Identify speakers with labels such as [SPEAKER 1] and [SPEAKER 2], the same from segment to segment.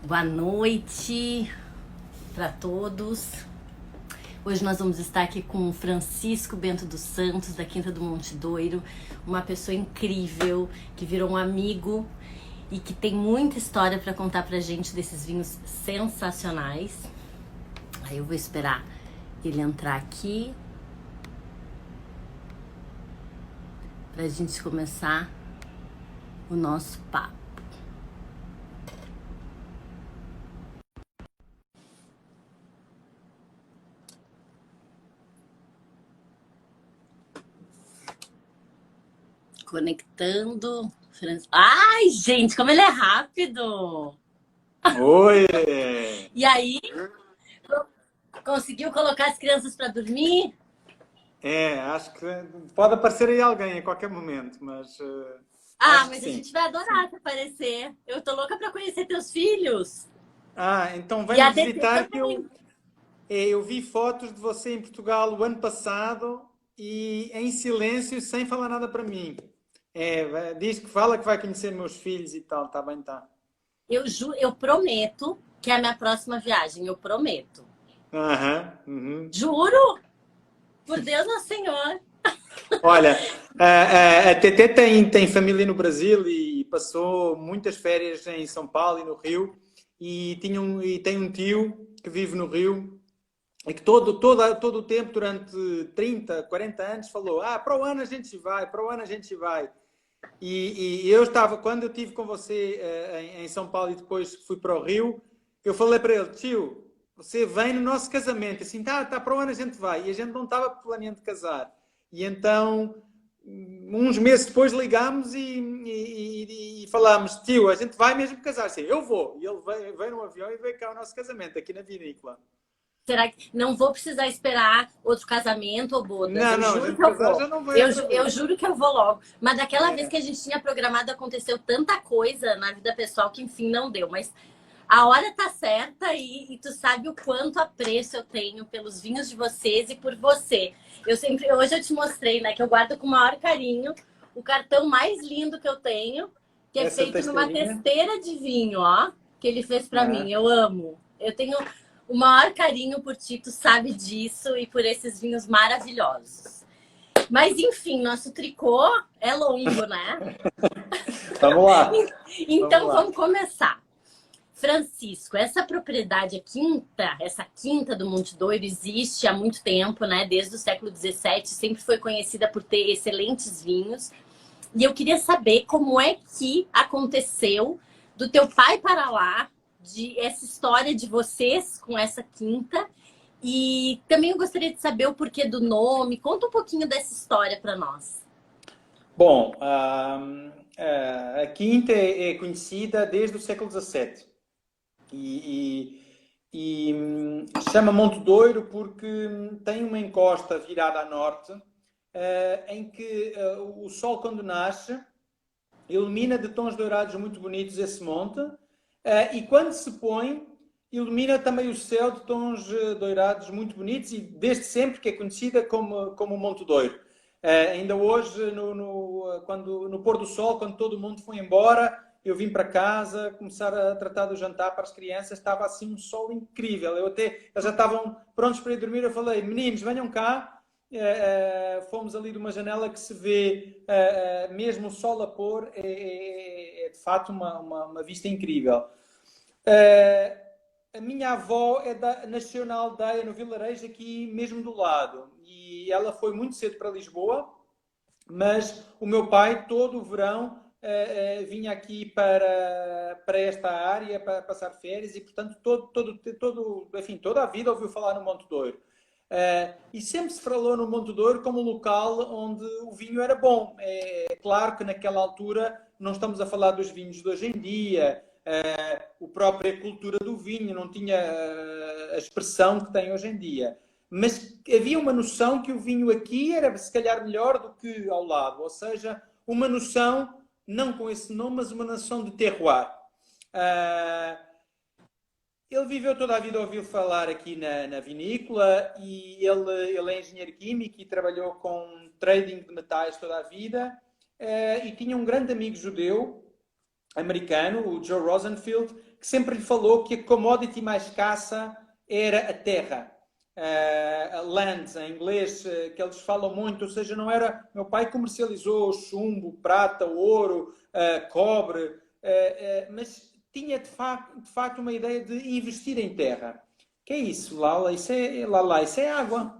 [SPEAKER 1] Boa noite para todos. Hoje nós vamos estar aqui com o Francisco Bento dos Santos, da Quinta do Monte Douro, uma pessoa incrível, que virou um amigo e que tem muita história para contar pra gente desses vinhos sensacionais. Aí eu vou esperar ele entrar aqui pra gente começar o nosso papo. Conectando. Ai, gente, como ele é rápido!
[SPEAKER 2] Oi!
[SPEAKER 1] E aí, conseguiu colocar as crianças para dormir?
[SPEAKER 2] Acho que pode aparecer aí alguém a qualquer momento, mas
[SPEAKER 1] Ah,
[SPEAKER 2] acho que
[SPEAKER 1] mas a
[SPEAKER 2] sim.
[SPEAKER 1] gente vai adorar se aparecer. Eu tô louca para conhecer teus filhos.
[SPEAKER 2] Então
[SPEAKER 1] E
[SPEAKER 2] vem-me
[SPEAKER 1] a TT
[SPEAKER 2] visitar que
[SPEAKER 1] também.
[SPEAKER 2] eu vi fotos de você em Portugal o ano passado e em silêncio, sem falar nada para mim. Diz que fala que vai conhecer meus filhos e tal, está bem, está.
[SPEAKER 1] Eu prometo que é a minha próxima viagem. Eu prometo.
[SPEAKER 2] Aham, uhum.
[SPEAKER 1] Juro? Por Deus, Nosso Senhor.
[SPEAKER 2] Olha, a TT tem família no Brasil e passou muitas férias em São Paulo e no Rio e tem um tio que vive no Rio e que todo o tempo, durante 30, 40 anos, falou: para o ano a gente vai, para o ano a gente vai. E eu estava, quando eu estive com você em São Paulo e depois fui para o Rio, eu falei para ele: tio, você vem no nosso casamento. Assim, tá, para o ano a gente vai. E a gente não estava planeando casar. E então, uns meses depois, ligámos e falámos: tio, a gente vai mesmo casar. Assim, eu vou. E ele veio no avião e veio cá ao nosso casamento, aqui na vinícola.
[SPEAKER 1] Será que não vou precisar esperar outro casamento ou bodas?
[SPEAKER 2] Não,
[SPEAKER 1] Eu
[SPEAKER 2] não, a
[SPEAKER 1] juro
[SPEAKER 2] gente
[SPEAKER 1] que eu
[SPEAKER 2] casar
[SPEAKER 1] vou.
[SPEAKER 2] já não vai
[SPEAKER 1] Eu,
[SPEAKER 2] outra
[SPEAKER 1] eu
[SPEAKER 2] vez.
[SPEAKER 1] juro que eu vou logo. Mas daquela vez
[SPEAKER 2] É,
[SPEAKER 1] que a gente tinha programado, aconteceu tanta coisa na vida pessoal que, enfim, não deu. Mas a hora tá certa e tu sabe o quanto apreço eu tenho pelos vinhos de vocês e por você. Hoje eu te mostrei, né, que eu guardo com o maior carinho o cartão mais lindo que eu tenho, que é
[SPEAKER 2] essa
[SPEAKER 1] feito numa
[SPEAKER 2] testeirinha.
[SPEAKER 1] testeira de vinho, ó, que ele fez pra mim.
[SPEAKER 2] Aham.
[SPEAKER 1] Eu amo. Eu tenho o maior carinho por ti, tu sabe disso e por esses vinhos maravilhosos. Mas enfim, nosso tricô é longo, né?
[SPEAKER 2] Vamos lá, vamos
[SPEAKER 1] Então
[SPEAKER 2] lá.
[SPEAKER 1] vamos começar. Francisco, essa propriedade, essa quinta do Monte Douro existe há muito tempo, né? Desde o século XVII, sempre foi conhecida por ter excelentes vinhos. E eu queria saber como é que aconteceu do teu pai para lá, de essa história de vocês com essa quinta. E também eu gostaria de saber o porquê do nome. Conta um pouquinho dessa história para nós.
[SPEAKER 2] Bom, a quinta é conhecida desde o século XVII e chama Monte Douro porque tem uma encosta virada a norte, em que o sol, quando nasce, ilumina de tons dourados muito bonitos esse monte, e quando se põe, ilumina também o céu de tons dourados muito bonitos, e desde sempre que é conhecida como Monte Douro. Ainda hoje, no pôr do sol, quando todo mundo foi embora, eu vim para casa começar a tratar do jantar para as crianças, estava assim um sol incrível. Eles já estavam prontos para ir dormir. Eu falei: meninos, venham cá. Fomos ali de uma janela que se vê mesmo o sol a pôr, é de facto uma vista incrível. A minha avó nasceu na aldeia, no vilarejo aqui mesmo do lado, e ela foi muito cedo para Lisboa, mas o meu pai todo o verão vinha aqui para esta área para passar férias e, portanto, enfim, toda a vida ouviu falar no Monte Douro. E sempre se falou no Monte Douro como um local onde o vinho era bom. É claro que naquela altura não estamos a falar dos vinhos de hoje em dia, a própria cultura do vinho não tinha a expressão que tem hoje em dia. Mas havia uma noção que o vinho aqui era se calhar melhor do que ao lado, ou seja, uma noção, não com esse nome, mas uma noção de terroir. Uh, Ele viveu toda a vida a ouvir falar aqui na vinícola e ele é engenheiro químico e trabalhou com trading de metais toda a vida, e tinha um grande amigo judeu americano, o Joe Rosenfield, que sempre lhe falou que a commodity mais escassa era a terra. Land, em inglês, que eles falam muito, ou seja, não era... Meu pai comercializou chumbo, prata, ouro, cobre, mas tinha de facto uma ideia de investir em terra. Que é isso, Lala? Lala, isso é água.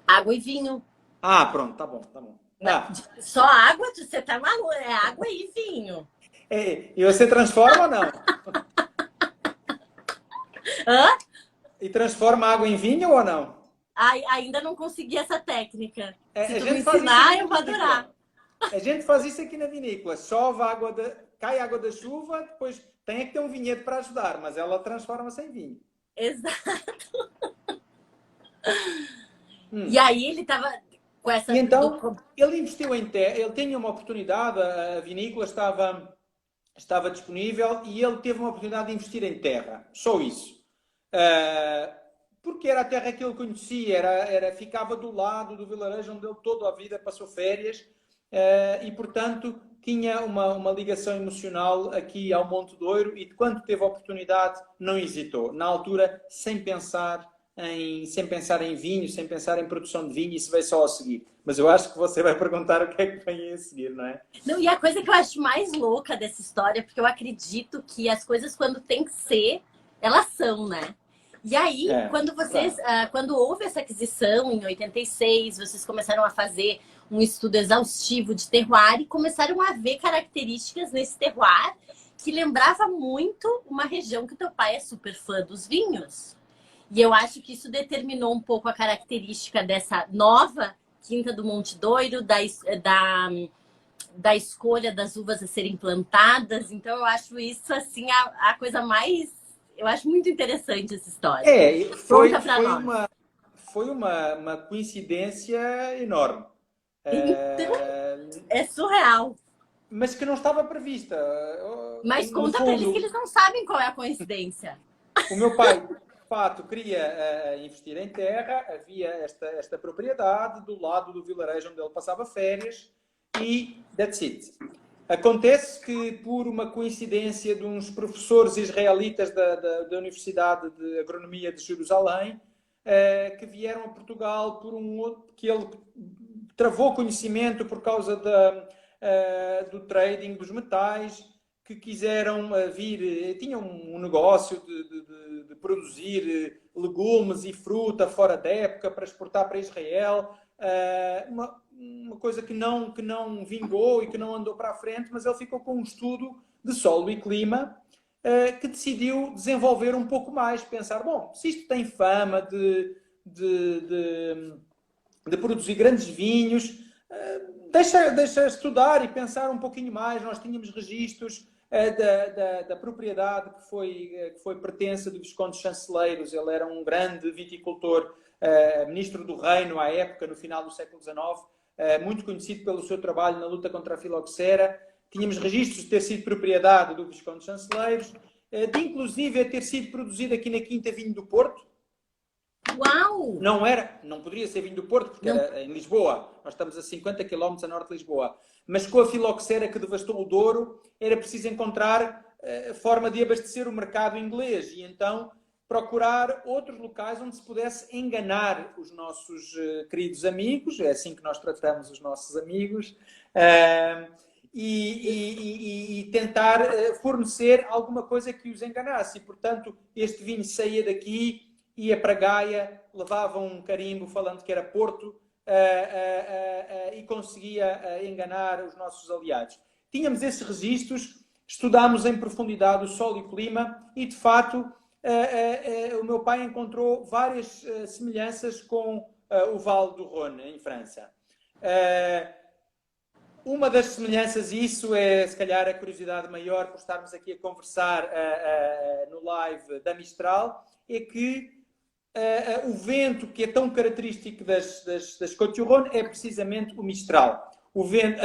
[SPEAKER 1] Água e vinho.
[SPEAKER 2] Ah, pronto, tá bom, tá bom. Ah,
[SPEAKER 1] Só água? Você tá maluco? É água e vinho.
[SPEAKER 2] e você transforma ou não?
[SPEAKER 1] Hã?
[SPEAKER 2] E transforma água em vinho ou não?
[SPEAKER 1] Ai, ainda não consegui essa técnica. Se
[SPEAKER 2] A
[SPEAKER 1] tu me
[SPEAKER 2] gente faz isso aqui
[SPEAKER 1] ensinar,
[SPEAKER 2] na
[SPEAKER 1] eu vou
[SPEAKER 2] vinícola.
[SPEAKER 1] adorar.
[SPEAKER 2] A gente faz isso aqui na vinícola. Chove água cai água da chuva, depois tem que ter um vinhedo para ajudar, mas ela transforma-se em vinho.
[SPEAKER 1] Exato.
[SPEAKER 2] Hum.
[SPEAKER 1] E aí ele tava com essa...
[SPEAKER 2] E então, ele investiu em terra, ele tinha uma oportunidade, a vinícola estava disponível e ele teve uma oportunidade de investir em terra. Só isso. Porque era a terra que ele conhecia, ficava do lado do vilarejo onde ele toda a vida passou férias e, portanto, tinha uma ligação emocional aqui ao Monte Douro e, quando teve a oportunidade, não hesitou. Na altura, sem pensar em vinho, sem pensar em produção de vinho, isso veio só a seguir. Mas eu acho que você vai perguntar o que é que vem a seguir, não é?
[SPEAKER 1] Não, e a coisa que eu acho mais louca dessa história, porque eu acredito que as coisas, quando tem que ser, elas são, né? E aí, quando vocês, quando houve essa aquisição em 86, vocês começaram a fazer um estudo exaustivo de terroir e começaram a ver características nesse terroir que lembrava muito uma região que teu pai é super fã dos vinhos. E eu acho que isso determinou um pouco a característica dessa nova Quinta do Monte Douro, da escolha das uvas a serem plantadas. Então, eu acho isso, assim, a coisa mais... Eu acho muito interessante essa história.
[SPEAKER 2] Foi uma coincidência enorme.
[SPEAKER 1] Então, é surreal.
[SPEAKER 2] Mas que não estava prevista.
[SPEAKER 1] Mas
[SPEAKER 2] No
[SPEAKER 1] conta para eles que
[SPEAKER 2] fundo,
[SPEAKER 1] eles não sabem qual é a coincidência.
[SPEAKER 2] o meu pai, de fato, queria investir em terra, havia esta propriedade do lado do vilarejo onde ele passava férias e that's it. Acontece que, por uma coincidência de uns professores israelitas da Universidade de Agronomia de Jerusalém, que vieram a Portugal por que ele travou conhecimento por causa do trading dos metais, que quiseram vir, tinham um negócio de produzir legumes e fruta fora da época para exportar para Israel, uma coisa que não vingou e que não andou para a frente, mas ele ficou com um estudo de solo e clima que decidiu desenvolver um pouco mais, pensar, bom, se isto tem fama de produzir grandes vinhos, deixa estudar e pensar um pouquinho mais. Nós tínhamos registros da propriedade que foi pertença do Visconde de Chanceleiros. Ele era um grande viticultor, ministro do Reino à época, no final do século XIX, muito conhecido pelo seu trabalho na luta contra a filoxera. Tínhamos registros de ter sido propriedade do Visconde de Chanceleiros, de inclusive ter sido produzido aqui na Quinta Vinho do Porto.
[SPEAKER 1] Uau!
[SPEAKER 2] Não poderia ser vinho do Porto, porque era em Lisboa. Nós estamos a 50 km a norte de Lisboa. Mas com a filoxera que devastou o Douro, era preciso encontrar forma de abastecer o mercado inglês. E então procurar outros locais onde se pudesse enganar os nossos queridos amigos. É assim que nós tratamos os nossos amigos. E tentar fornecer alguma coisa que os enganasse. E, portanto, este vinho saía daqui, ia para Gaia, levava um carimbo falando que era Porto e conseguia enganar os nossos aliados. Tínhamos esses registros, estudámos em profundidade o solo e o clima e, de fato, o meu pai encontrou várias semelhanças com o Vale do Rhône, em França. Uma das semelhanças, e isso é se calhar a curiosidade maior por estarmos aqui a conversar no live da Mistral, é que o vento que é tão característico das Côtes-du-Rhône é precisamente o Mistral. O Vale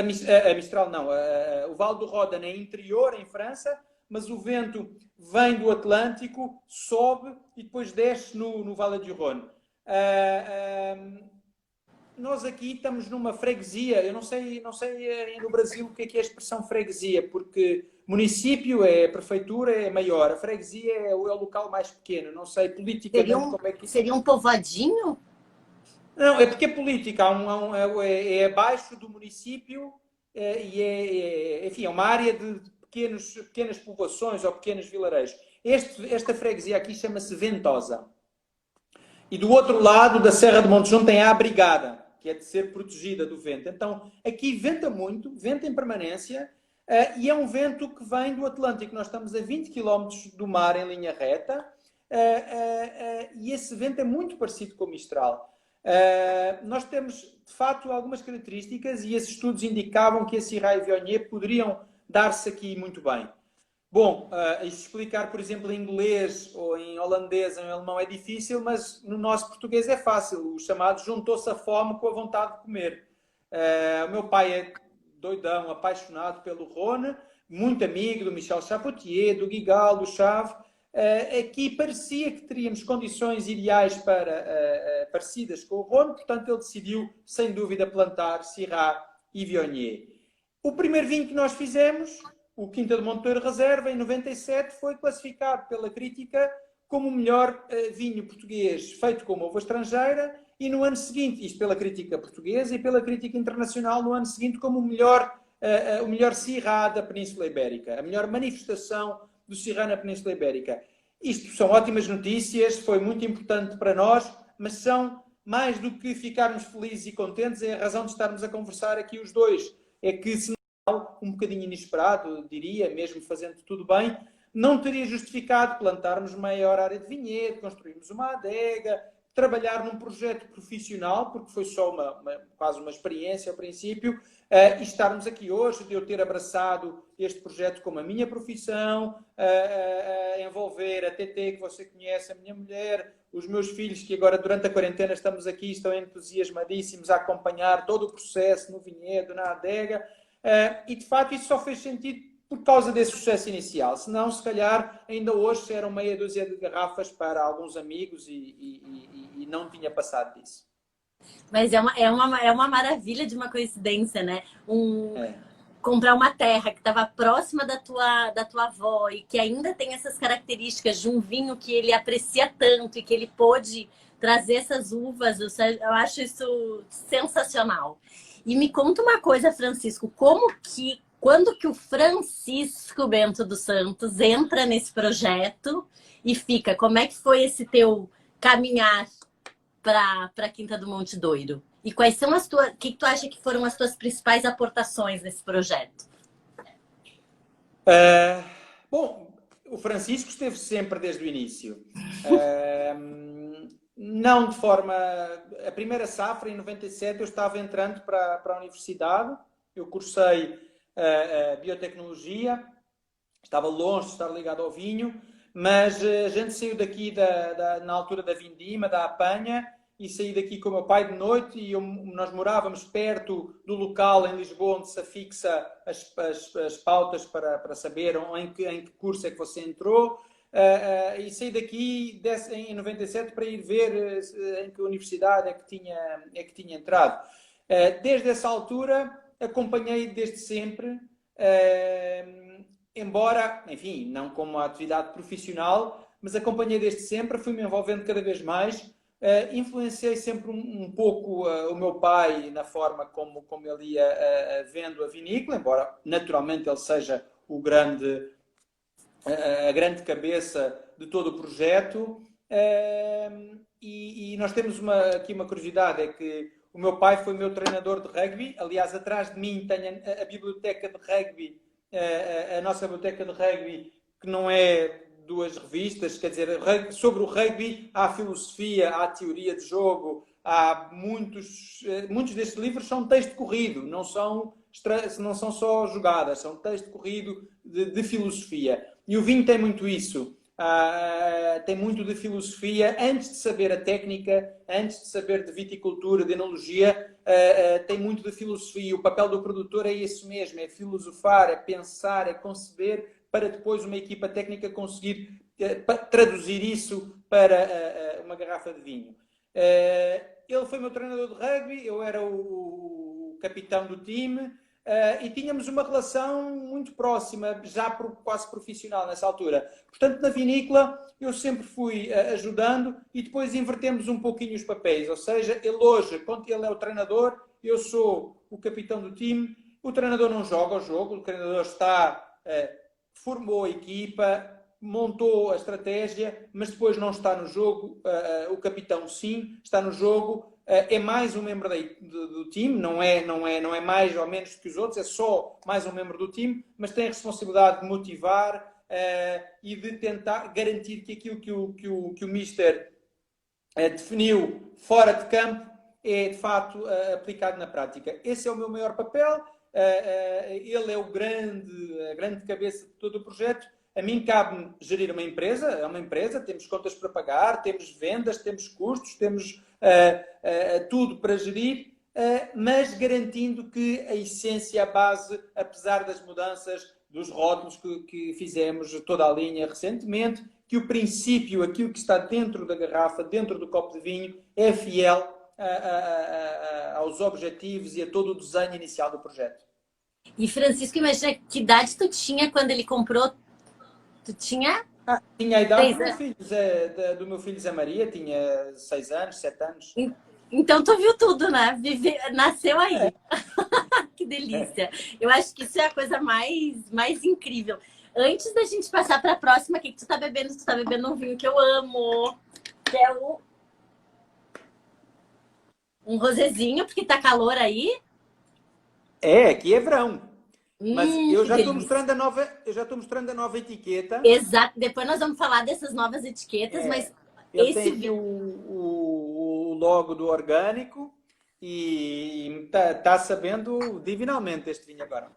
[SPEAKER 2] do Ródano é interior, em França, mas o vento vem do Atlântico, sobe e depois desce no Vale do Rhône. Nós aqui estamos numa freguesia, eu não sei no Brasil o que é a expressão freguesia, porque município é a prefeitura, é maior, a freguesia é o local mais pequeno. Não sei politicamente como é que...
[SPEAKER 1] Seria um povoadinho?
[SPEAKER 2] Não, é porque é política, é abaixo do município e enfim, é uma área de pequenas povoações ou pequenos vilarejos. Esta freguesia aqui chama-se Ventosa. E do outro lado da Serra de Montejum tem a Abrigada, que é de ser protegida do vento. Então, aqui venta muito, venta em permanência, e é um vento que vem do Atlântico. Nós estamos a 20 km do mar em linha reta, e esse vento é muito parecido com o Mistral. Nós temos, de facto, algumas características e esses estudos indicavam que a Syrah e Viognier poderiam dar-se aqui muito bem. Bom, explicar, por exemplo, em inglês ou em holandês ou em alemão é difícil, mas no nosso português é fácil. O chamado juntou-se a fome com a vontade de comer. O meu pai é doidão, apaixonado pelo Rhône, muito amigo do Michel Chapoutier, do Guigal, do Chave. Aqui parecia que teríamos condições ideais parecidas com o Rhône, portanto ele decidiu, sem dúvida, plantar Syrah e Viognier. O primeiro vinho que nós fizemos, o Quinta do Monteiro Reserva, em 97, foi classificado pela crítica como o melhor vinho português feito com uma uva estrangeira e no ano seguinte, isto pela crítica portuguesa e pela crítica internacional, no ano seguinte como o melhor Syrah da Península Ibérica, a melhor manifestação do Syrah na Península Ibérica. Isto são ótimas notícias, foi muito importante para nós, mas são mais do que ficarmos felizes e contentes, é a razão de estarmos a conversar aqui os dois. É que se um bocadinho inesperado, diria, mesmo fazendo tudo bem, não teria justificado plantarmos maior área de vinhedo, construirmos uma adega, trabalhar num projeto profissional, porque foi só quase uma experiência ao princípio, e estarmos aqui hoje, de eu ter abraçado este projeto como a minha profissão, envolver a TT, que você conhece, a minha mulher, os meus filhos, que agora durante a quarentena estamos aqui, estão entusiasmadíssimos a acompanhar todo o processo no vinhedo, na adega, e de facto isso só fez sentido por causa desse sucesso inicial. Senão, se calhar, ainda hoje eram meia dúzia de garrafas para alguns amigos e não tinha passado disso.
[SPEAKER 1] Mas é uma maravilha de uma coincidência, né? Comprar uma terra que estava próxima da tua avó e que ainda tem essas características de um vinho que ele aprecia tanto e que ele pôde trazer essas uvas, eu acho isso sensacional. E me conta uma coisa, Francisco, quando que o Francisco Bento dos Santos entra nesse projeto e fica? Como é que foi esse teu caminhar para a Quinta do Monte Douro? E quais são o que tu acha que foram as tuas principais aportações nesse projeto?
[SPEAKER 2] Bom, o Francisco esteve sempre desde o início. Não de forma... A primeira safra, em 97, eu estava entrando para a universidade. Eu cursei biotecnologia. Estava longe de estar ligado ao vinho. Mas a gente saiu daqui na altura da vindima, da apanha, e saí daqui com o meu pai de noite e nós morávamos perto do local em Lisboa onde se afixa as pautas para saber em que curso é que você entrou. E saí daqui em 97 para ir ver em que universidade é que tinha entrado. Desde essa altura acompanhei desde sempre, embora, enfim, não como atividade profissional, mas acompanhei desde sempre, fui-me envolvendo cada vez mais, influenciei sempre um pouco o meu pai na forma como ele ia vendo a vinícola, embora naturalmente ele seja a grande cabeça de todo o projeto. E nós temos aqui uma curiosidade, é que o meu pai foi meu treinador de rugby. Aliás, atrás de mim tenho a biblioteca de rugby, a nossa biblioteca de rugby, que não é duas revistas, quer dizer, sobre o rugby há filosofia, há teoria de jogo, há muitos destes livros são texto corrido, não são só jogadas, são texto corrido de filosofia. E o vinho tem muito isso. Tem muito de filosofia. Antes de saber a técnica, antes de saber de viticultura, de enologia, tem muito de filosofia. O papel do produtor é esse mesmo, é filosofar, é pensar, é conceber, para depois uma equipa técnica conseguir traduzir isso para uma garrafa de vinho. Ele foi meu treinador de rugby, eu era o capitão do time. e tínhamos uma relação muito próxima, já quase profissional nessa altura. Portanto, na vinícola eu sempre fui ajudando e depois invertemos um pouquinho os papéis, ou seja, ele hoje, quando ele é o treinador, eu sou o capitão do time, o treinador não joga o jogo, o treinador formou a equipa, montou a estratégia, mas depois não está no jogo. O capitão sim, está no jogo, é mais um membro do time, não é mais ou menos que os outros, é só mais um membro do time, mas tem a responsabilidade de motivar e de tentar garantir que aquilo que o Mister definiu fora de campo é de facto aplicado na prática. Esse é o meu maior papel. Ele é a grande cabeça de todo o projeto. A mim cabe-me gerir uma empresa, é uma empresa, temos contas para pagar, temos vendas, temos custos, temos tudo para gerir, mas garantindo que a essência, a base, apesar das mudanças, dos rótulos que fizemos toda a linha recentemente, que o princípio, aquilo que está dentro da garrafa, dentro do copo de vinho, é fiel aos objetivos e a todo o desenho inicial do projeto.
[SPEAKER 1] E Francisco, imagina que idade tu tinha quando ele comprou? Tu tinha?
[SPEAKER 2] Tinha a idade do meu filho Zé Maria, tinha 6 anos, 7 anos.
[SPEAKER 1] Então tu viu tudo, né? Nasceu aí. Que delícia. Eu acho que isso é a coisa mais incrível. Antes da gente passar para a próxima, o que tu tá bebendo? Tu tá bebendo um vinho que eu amo, que é um rosézinho, porque tá calor aí.
[SPEAKER 2] Aqui é verão. Mas eu já estou mostrando a nova etiqueta.
[SPEAKER 1] Exato. Depois nós vamos falar dessas novas etiquetas, mas
[SPEAKER 2] ele tem aqui o logo do orgânico e está sabendo divinamente este vinho agora.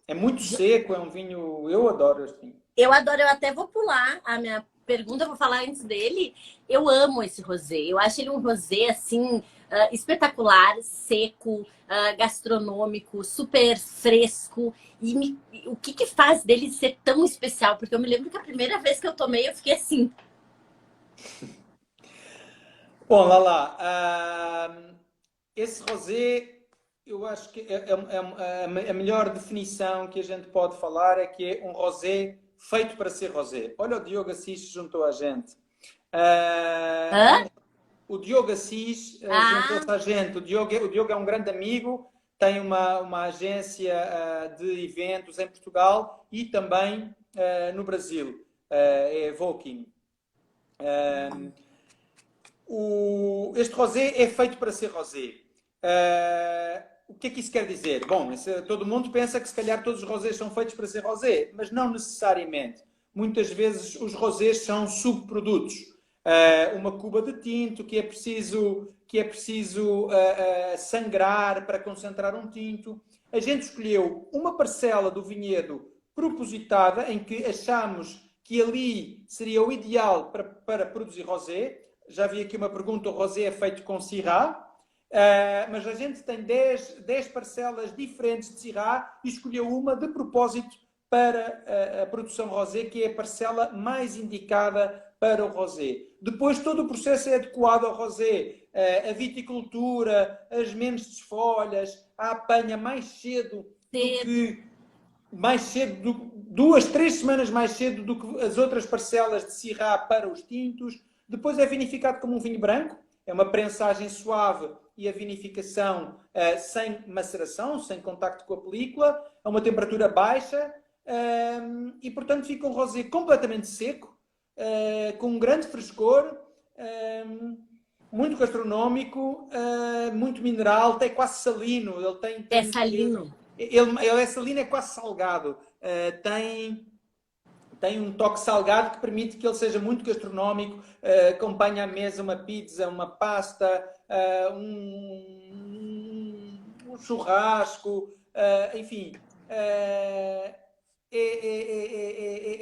[SPEAKER 2] É muito seco, é um vinho... Eu adoro este vinho.
[SPEAKER 1] Eu adoro, eu até vou pular a minha pergunta, vou falar antes dele. Eu amo esse rosé. Eu acho ele um rosé, assim, espetacular, seco, gastronômico, super fresco. E o que faz dele ser tão especial? Porque eu me lembro que a primeira vez que eu tomei, eu fiquei assim.
[SPEAKER 2] Bom, lá. Esse rosé, eu acho que a melhor definição que a gente pode falar é que é um rosé feito para ser rosé. Olha, o Diogo Assis juntou a gente. O Diogo Assis juntou-se a gente. O Diogo é um grande amigo, tem uma agência de eventos em Portugal e também no Brasil. É Voking. Este rosé é feito para ser rosé. O que é que isso quer dizer? Bom, todo mundo pensa que se calhar todos os rosés são feitos para ser rosé, mas não necessariamente. Muitas vezes os rosés são subprodutos. Uma cuba de tinto que é preciso sangrar para concentrar um tinto. A gente escolheu uma parcela do vinhedo propositada em que achamos que ali seria o ideal para produzir rosé. Já vi aqui uma pergunta, o rosé é feito com Syrah. Mas a gente tem 10 parcelas diferentes de Syrah e escolheu uma de propósito para a produção rosé, que é a parcela mais indicada para o rosé. Depois todo o processo é adequado ao rosé. A viticultura, as mentes de folhas, a apanha mais cedo duas, 3 semanas mais cedo do que as outras parcelas de Syrah para os tintos. Depois é vinificado como um vinho branco. É uma prensagem suave e a vinificação sem maceração, sem contacto com a película, a uma temperatura baixa e, portanto, fica um rosé completamente seco, com um grande frescor, muito gastronómico, muito mineral, tem quase salino.
[SPEAKER 1] É salino.
[SPEAKER 2] Ele é salino, é quase salgado. Tem um toque salgado que permite que ele seja muito gastronómico, acompanha à mesa uma pizza, uma pasta, um churrasco, enfim. É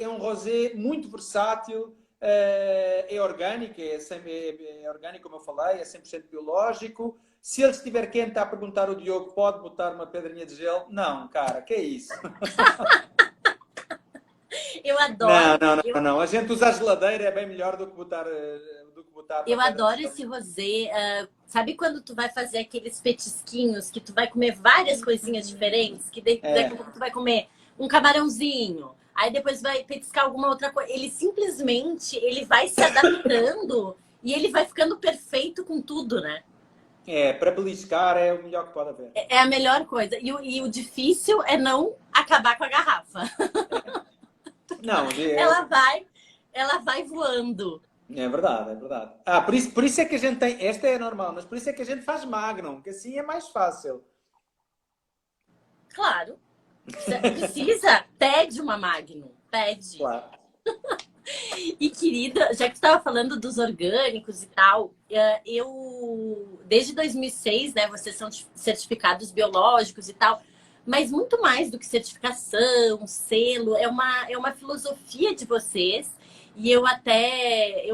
[SPEAKER 2] um rosé muito versátil, é orgânico, é orgânico, como eu falei, é 100% biológico. Se ele estiver quente, a perguntar ao Diogo, pode botar uma pedrinha de gelo? Não, cara, que é isso?
[SPEAKER 1] Eu adoro.
[SPEAKER 2] Não. A gente usar geladeira é bem melhor do do que botar
[SPEAKER 1] Eu
[SPEAKER 2] para
[SPEAKER 1] adoro esse rosé. Sabe quando tu vai fazer aqueles petisquinhos que tu vai comer várias coisinhas diferentes? Que daqui a pouco tu vai comer um camarãozinho, aí depois vai petiscar alguma outra coisa. Ele simplesmente ele vai se adaptando e ele vai ficando perfeito com tudo, né?
[SPEAKER 2] Para beliscar é o melhor que pode haver.
[SPEAKER 1] É a melhor coisa. E o difícil é não acabar com a garrafa.
[SPEAKER 2] Não,
[SPEAKER 1] Ela vai voando.
[SPEAKER 2] é verdade, é verdade. Por isso é que a gente tem. Esta é normal, mas por isso é que a gente faz Magnum, que assim é mais fácil.
[SPEAKER 1] Claro. Precisa, pede uma Magnum. Pede.
[SPEAKER 2] Claro.
[SPEAKER 1] E querida, já que tu estava falando dos orgânicos e tal, eu desde 2006, né, vocês são certificados biológicos e tal, mas muito mais do que certificação, selo, é uma filosofia de vocês. E eu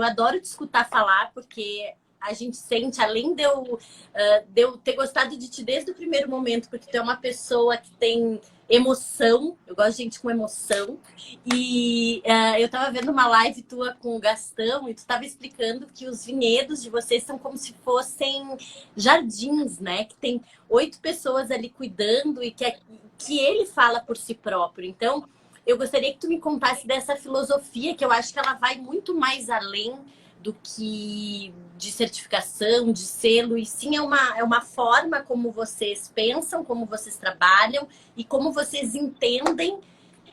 [SPEAKER 1] adoro te escutar falar, porque a gente sente, além de eu ter gostado de ti desde o primeiro momento, porque tu é uma pessoa que tem emoção, eu gosto de gente com emoção. E eu tava vendo uma live tua com o Gastão e tu tava explicando que os vinhedos de vocês são como se fossem jardins, né? Que tem 8 pessoas ali cuidando e que ele fala por si próprio. Então, eu gostaria que tu me contasse dessa filosofia, que eu acho que ela vai muito mais além do que de certificação, de selo, e sim é uma forma como vocês pensam, como vocês trabalham e como vocês entendem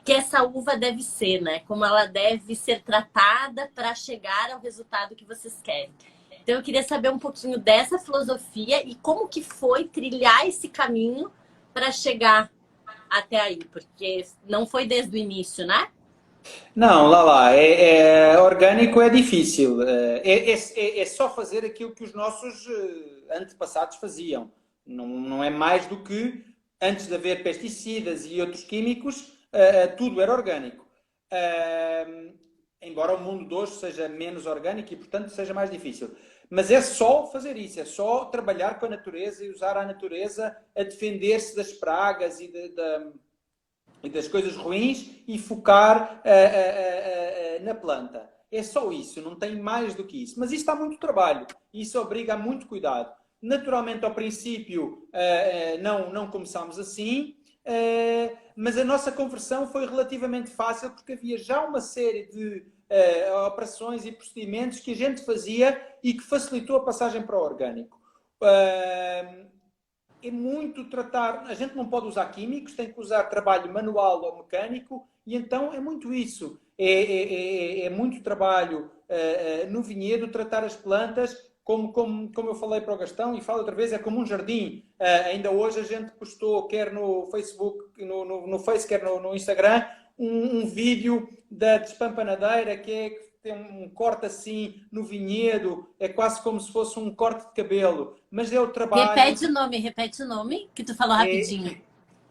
[SPEAKER 1] que essa uva deve ser, né? Como ela deve ser tratada para chegar ao resultado que vocês querem. Então eu queria saber um pouquinho dessa filosofia e como que foi trilhar esse caminho para chegar até aí, porque não foi desde o início, né?
[SPEAKER 2] Não, lá. Orgânico é difícil. É só fazer aquilo que os nossos antepassados faziam. Não é mais do que, antes de haver pesticidas e outros químicos, tudo era orgânico. Embora o mundo de hoje seja menos orgânico e, portanto, seja mais difícil. Mas é só fazer isso, é só trabalhar com a natureza e usar a natureza a defender-se das pragas e das coisas ruins e focar na planta. É só isso, não tem mais do que isso. Mas isso dá muito trabalho, isso obriga a muito cuidado. Naturalmente, ao princípio, não começámos assim, mas a nossa conversão foi relativamente fácil porque havia já uma série de operações e procedimentos que a gente fazia e que facilitou a passagem para o orgânico. É muito tratar. A gente não pode usar químicos, tem que usar trabalho manual ou mecânico, e então é muito isso. É muito trabalho no vinhedo, tratar as plantas, como eu falei para o Gastão, e falo outra vez, é como um jardim. Ainda hoje a gente postou, quer no Facebook, no Face, quer no Instagram, um vídeo da despambanadeira, que tem um corte assim no vinhedo, é quase como se fosse um corte de cabelo, mas é o trabalho.
[SPEAKER 1] Repete o nome que tu falou rapidinho.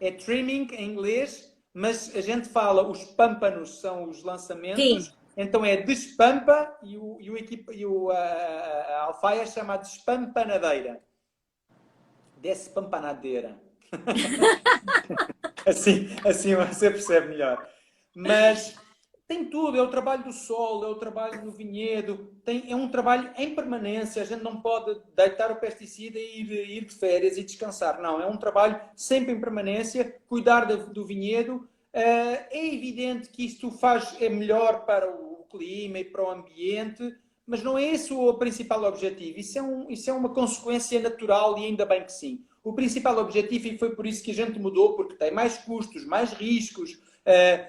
[SPEAKER 2] É trimming em inglês, mas a gente fala, os pâmpanos são os lançamentos,
[SPEAKER 1] Sim.
[SPEAKER 2] então é despampa e a alfaia chama despampanadeira. Despampanadeira. assim você percebe melhor. Mas tem tudo, é o trabalho do solo, é o trabalho do vinhedo, é um trabalho em permanência, a gente não pode deitar o pesticida e ir de férias e descansar, não, é um trabalho sempre em permanência, cuidar do vinhedo. É evidente que isto é melhor para o clima e para o ambiente, mas não é esse o principal objetivo, isso é uma consequência natural e ainda bem que sim. O principal objetivo, e foi por isso que a gente mudou, porque tem mais custos, mais riscos,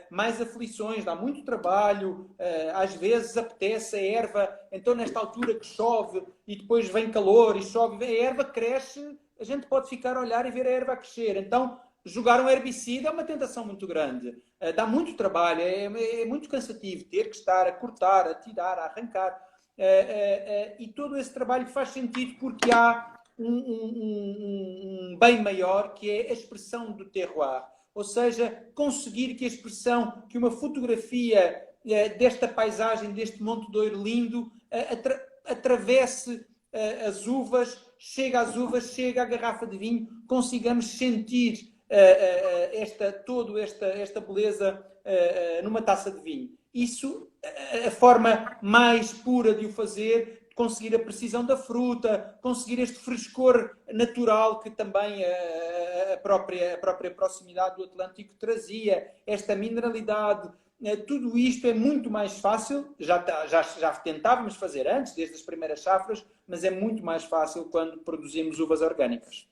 [SPEAKER 2] mais aflições, dá muito trabalho, às vezes apetece a erva, então nesta altura que chove e depois vem calor e chove, a erva cresce, a gente pode ficar a olhar e ver a erva a crescer. Então, jogar um herbicida é uma tentação muito grande, dá muito trabalho, é muito cansativo ter que estar a cortar, a tirar, a arrancar, e todo esse trabalho faz sentido porque há um bem maior que é a expressão do terroir. Ou seja, conseguir que a expressão, que uma fotografia desta paisagem, deste Monte Douro lindo, atravesse as uvas, chega às uvas, chega à garrafa de vinho, consigamos sentir toda esta beleza numa taça de vinho. Isso, a forma mais pura de o fazer, conseguir a precisão da fruta, conseguir este frescor natural que também a própria proximidade do Atlântico trazia, esta mineralidade. Tudo isto é muito mais fácil, já tentávamos fazer antes, desde as primeiras safras, mas é muito mais fácil quando produzimos uvas orgânicas.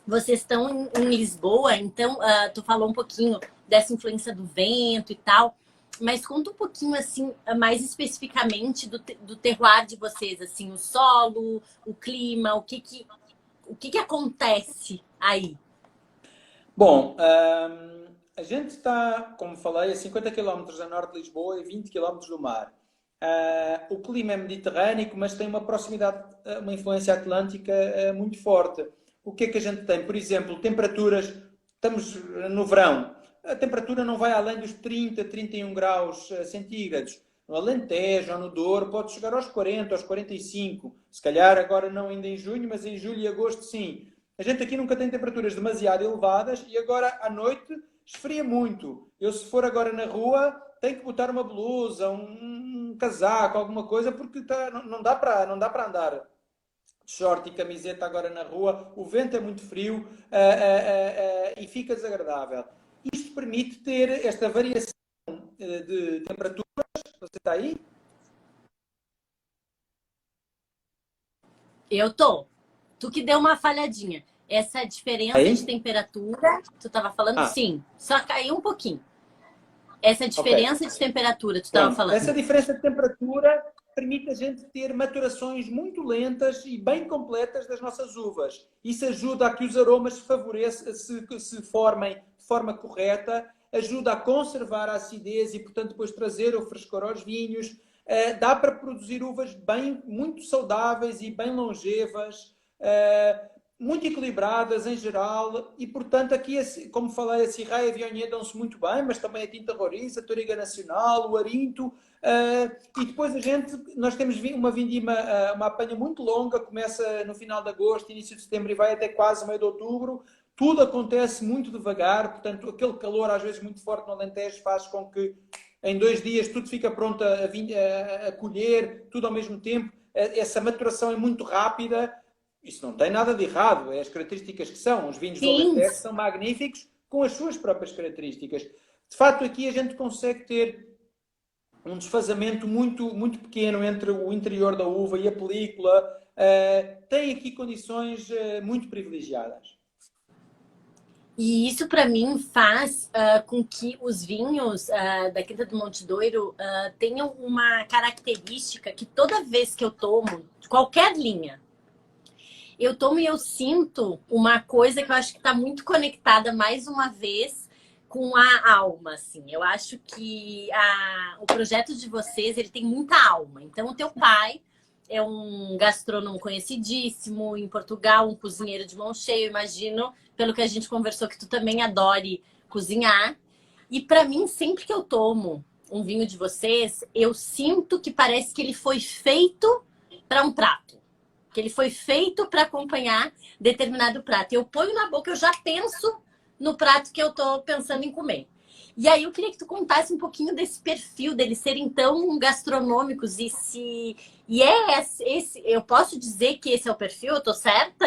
[SPEAKER 1] Vocês estão em Lisboa, então tu falou um pouquinho dessa influência do vento e tal, mas conta um pouquinho assim, mais especificamente do terroir de vocês, assim, o solo, o clima, o que acontece aí?
[SPEAKER 2] Bom, a gente está, como falei, a 50 km a norte de Lisboa e 20 km do mar. O clima é mediterrâneo, mas tem uma proximidade, uma influência atlântica muito forte. O que é que a gente tem? Por exemplo, temperaturas, estamos no verão, a temperatura não vai além dos 30, 31 graus centígrados. No Alentejo ou no Douro pode chegar aos 40, aos 45. Se calhar agora não ainda em junho, mas em julho e agosto sim. A gente aqui nunca tem temperaturas demasiado elevadas e agora à noite esfria muito. Eu se for agora na rua tenho que botar uma blusa, um casaco, alguma coisa, porque não dá para andar de short e camiseta agora na rua. O vento é muito frio e fica desagradável. Isto permite ter esta variação de temperaturas. Você está aí?
[SPEAKER 1] Eu tô. Tu que deu uma falhadinha. Essa diferença
[SPEAKER 2] Aí?
[SPEAKER 1] de temperatura, tu estava falando?
[SPEAKER 2] Ah,
[SPEAKER 1] Sim, só caiu um pouquinho. Essa
[SPEAKER 2] ok.
[SPEAKER 1] diferença de temperatura, tu estava
[SPEAKER 2] Pronto. Essa
[SPEAKER 1] falando?
[SPEAKER 2] diferença de temperatura permite a gente ter maturações muito lentas e bem completas das nossas uvas. Isso ajuda a que os aromas se formem de forma correta, ajuda a conservar a acidez e, portanto, depois trazer o frescor aos vinhos. Dá para produzir uvas muito saudáveis e bem longevas, muito equilibradas em geral, e portanto aqui, como falei, a Syrah e a Viognier dão-se muito bem, mas também a Tinta Roriz, a Touriga Nacional, o Arinto, e depois nós temos uma vindima, uma apanha muito longa, começa no final de agosto, início de setembro e vai até quase meio de outubro. Tudo acontece muito devagar, portanto aquele calor às vezes muito forte no Alentejo faz com que em 2 dias tudo fica pronto a colher, tudo ao mesmo tempo. Essa maturação é muito rápida. Isso não tem nada de errado, é as características que são. Os vinhos do
[SPEAKER 1] Sim.
[SPEAKER 2] Alentejo são magníficos com as suas próprias características. De facto, aqui a gente consegue ter um desfazamento muito, muito pequeno entre o interior da uva e a película. Tem aqui condições muito privilegiadas.
[SPEAKER 1] E isso, para mim, faz com que os vinhos da Quinta do Monte Douro tenham uma característica que toda vez que eu tomo, de qualquer linha, eu tomo e eu sinto uma coisa que eu acho que está muito conectada, mais uma vez, com a alma, assim. Eu acho que o projeto de vocês, ele tem muita alma. Então, o teu pai é um gastrônomo conhecidíssimo em Portugal, um cozinheiro de mão cheia, eu imagino, pelo que a gente conversou, que tu também adore cozinhar. E para mim, sempre que eu tomo um vinho de vocês, eu sinto que parece que ele foi feito para um prato. Que ele foi feito para acompanhar determinado prato. Eu ponho na boca, eu já penso no prato que eu tô pensando em comer. E aí eu queria que tu contasse um pouquinho desse perfil deles serem tão gastronômicos e esse, eu posso dizer que esse é o perfil? Eu tô certa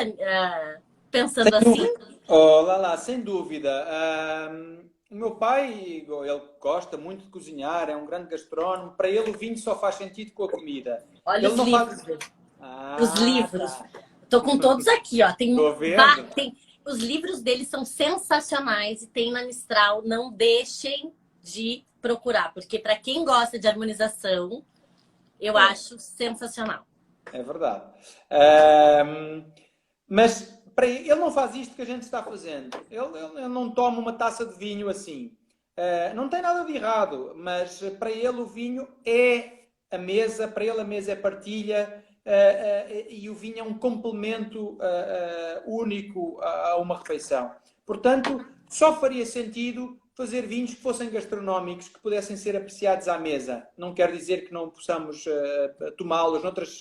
[SPEAKER 1] pensando assim?
[SPEAKER 2] Oh, lá, sem dúvida. O meu pai, ele gosta muito de cozinhar, é um grande gastrónomo. Para ele o vinho só faz sentido com a comida.
[SPEAKER 1] Olha
[SPEAKER 2] Ele
[SPEAKER 1] os
[SPEAKER 2] não
[SPEAKER 1] livros
[SPEAKER 2] faz...
[SPEAKER 1] dele. Os
[SPEAKER 2] Ah,
[SPEAKER 1] livros.
[SPEAKER 2] tá.
[SPEAKER 1] Tô com todos aqui, ó.
[SPEAKER 2] Estou vendo.
[SPEAKER 1] Os livros dele são sensacionais e tem na Mistral. Não deixem de procurar, porque para quem gosta de harmonização, eu acho sensacional.
[SPEAKER 2] É verdade. Mas ele não faz isto que a gente está fazendo. Ele não toma uma taça de vinho assim. Não tem nada de errado, mas para ele o vinho é a mesa, para ele a mesa é partilha e o vinho é um complemento único a uma refeição. Portanto, só faria sentido fazer vinhos que fossem gastronómicos, que pudessem ser apreciados à mesa. Não quer dizer que não possamos tomá-los noutras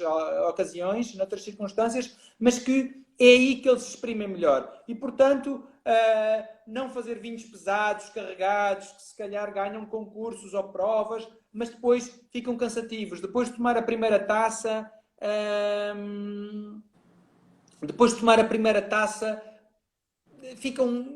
[SPEAKER 2] ocasiões, noutras circunstâncias, mas que é aí que eles se exprimem melhor. E, portanto, não fazer vinhos pesados, carregados, que se calhar ganham concursos ou provas, mas depois ficam cansativos. Depois de tomar a primeira taça, ficam,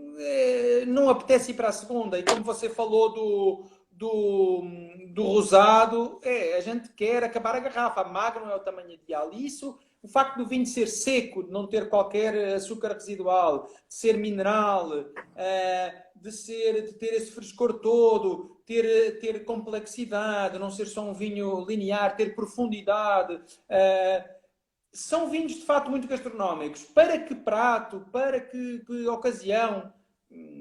[SPEAKER 2] não apetece ir para a segunda. E como você falou do rosado, a gente quer acabar a garrafa. A Magnum é o tamanho ideal. E isso, o facto do vinho ser seco, de não ter qualquer açúcar residual, de ser mineral, de ter esse frescor todo, ter complexidade, não ser só um vinho linear, ter profundidade, são vinhos de facto muito gastronómicos. Para que prato, para que ocasião,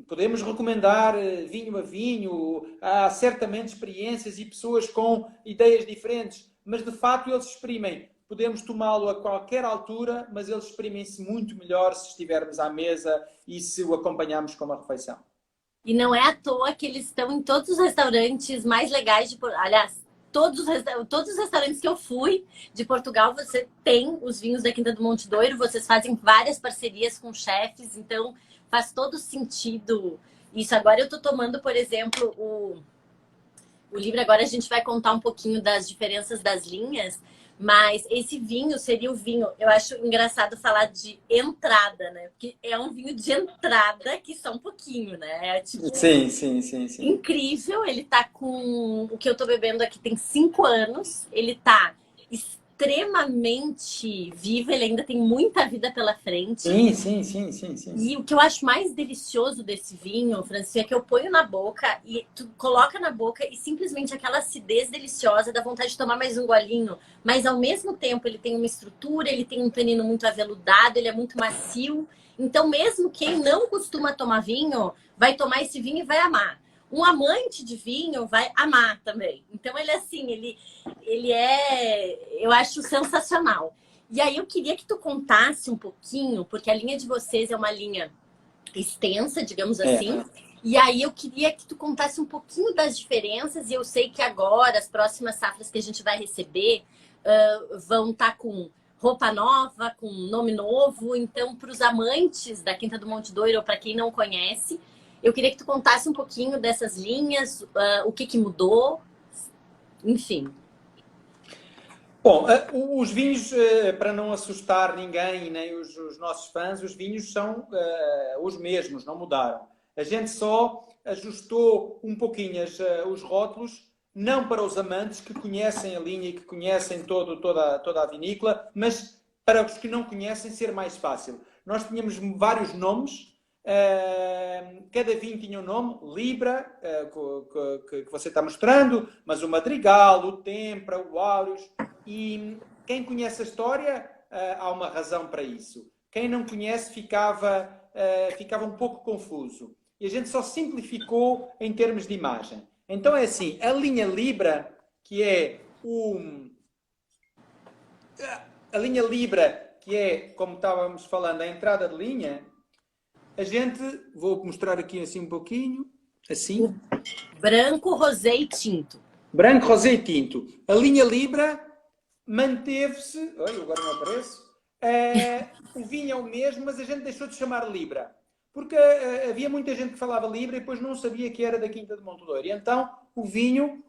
[SPEAKER 2] podemos recomendar vinho a vinho. Há certamente experiências e pessoas com ideias diferentes, mas de facto eles exprimem. Podemos tomá-lo a qualquer altura, mas eles exprimem-se muito melhor se estivermos à mesa e se o acompanharmos com uma refeição.
[SPEAKER 1] E não é à toa que eles estão em todos os restaurantes mais legais de Portugal. Aliás, todos os restaurantes que eu fui de Portugal, você tem os vinhos da Quinta do Monte Douro. Vocês fazem várias parcerias com chefes, então faz todo sentido isso. Agora eu tô tomando, por exemplo, o livro. Agora a gente vai contar um pouquinho das diferenças das linhas. Mas esse vinho seria o vinho... Eu acho engraçado falar de entrada, né? Porque é um vinho de entrada que só um pouquinho, né? É tipo...
[SPEAKER 2] Sim, sim, sim, sim.
[SPEAKER 1] Incrível. Ele tá com... O que eu tô bebendo aqui tem 5 anos. Ele tá extremamente vivo. Ele ainda tem muita vida pela frente.
[SPEAKER 2] Sim, sim, sim, sim, sim.
[SPEAKER 1] E o que eu acho mais delicioso desse vinho, Francisco, é que eu ponho na boca e tu coloca na boca e simplesmente aquela acidez deliciosa, dá vontade de tomar mais um golinho. Mas ao mesmo tempo ele tem uma estrutura, ele tem um tanino muito aveludado, ele é muito macio. Então mesmo quem não costuma tomar vinho, vai tomar esse vinho e vai amar. Um amante de vinho vai amar também. Então ele assim, ele é, eu acho sensacional. E aí eu queria que tu contasse um pouquinho, porque a linha de vocês é uma linha extensa, digamos assim. E aí eu queria que tu contasse um pouquinho das diferenças. E eu sei que agora, as próximas safras que a gente vai receber, vão estar com roupa nova, com nome novo. Então, para os amantes da Quinta do Monte Douro, ou para quem não conhece, eu queria que tu contasse um pouquinho dessas linhas, o que mudou, enfim.
[SPEAKER 2] Bom, os vinhos, para não assustar ninguém, nem os nossos fãs, os vinhos são os mesmos, não mudaram. A gente só ajustou um pouquinho os rótulos, não para os amantes que conhecem a linha e que conhecem toda a vinícola, mas para os que não conhecem ser mais fácil. Nós tínhamos vários nomes, cada vinho tinha um nome, Libra, que você está mostrando, mas o Madrigal, o Tempra, o Aureus. E quem conhece a história, há uma razão para isso. Quem não conhece ficava um pouco confuso. E a gente só simplificou em termos de imagem. Então é assim, a linha Libra, que é como estávamos falando, a entrada de linha, vou mostrar aqui assim um pouquinho, assim.
[SPEAKER 1] Branco, rosé e tinto.
[SPEAKER 2] Branco, rosé e tinto. A linha Libra manteve-se... Olha, agora não aparece. O vinho é o mesmo, mas a gente deixou de chamar Libra. Porque havia muita gente que falava Libra e depois não sabia que era da Quinta de Monte Douro. E então, o vinho,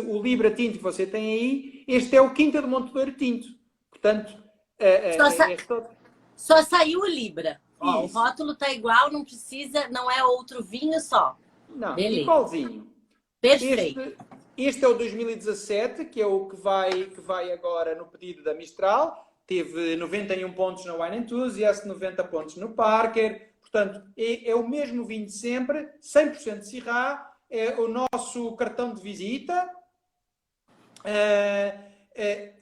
[SPEAKER 2] o Libra tinto que você tem aí, este é o Quinta de Monte Douro tinto. Portanto,
[SPEAKER 1] só saiu o Libra. Ó, o rótulo está igual, não precisa, não é outro vinho só.
[SPEAKER 2] Não, beleza. Igualzinho.
[SPEAKER 1] Perfeito.
[SPEAKER 2] Este é o 2017, que é o que vai agora no pedido da Mistral. Teve 91 pontos na Wine Enthusiast, 90 pontos no Parker. Portanto, é o mesmo vinho de sempre, 100% de Syrah. É o nosso cartão de visita.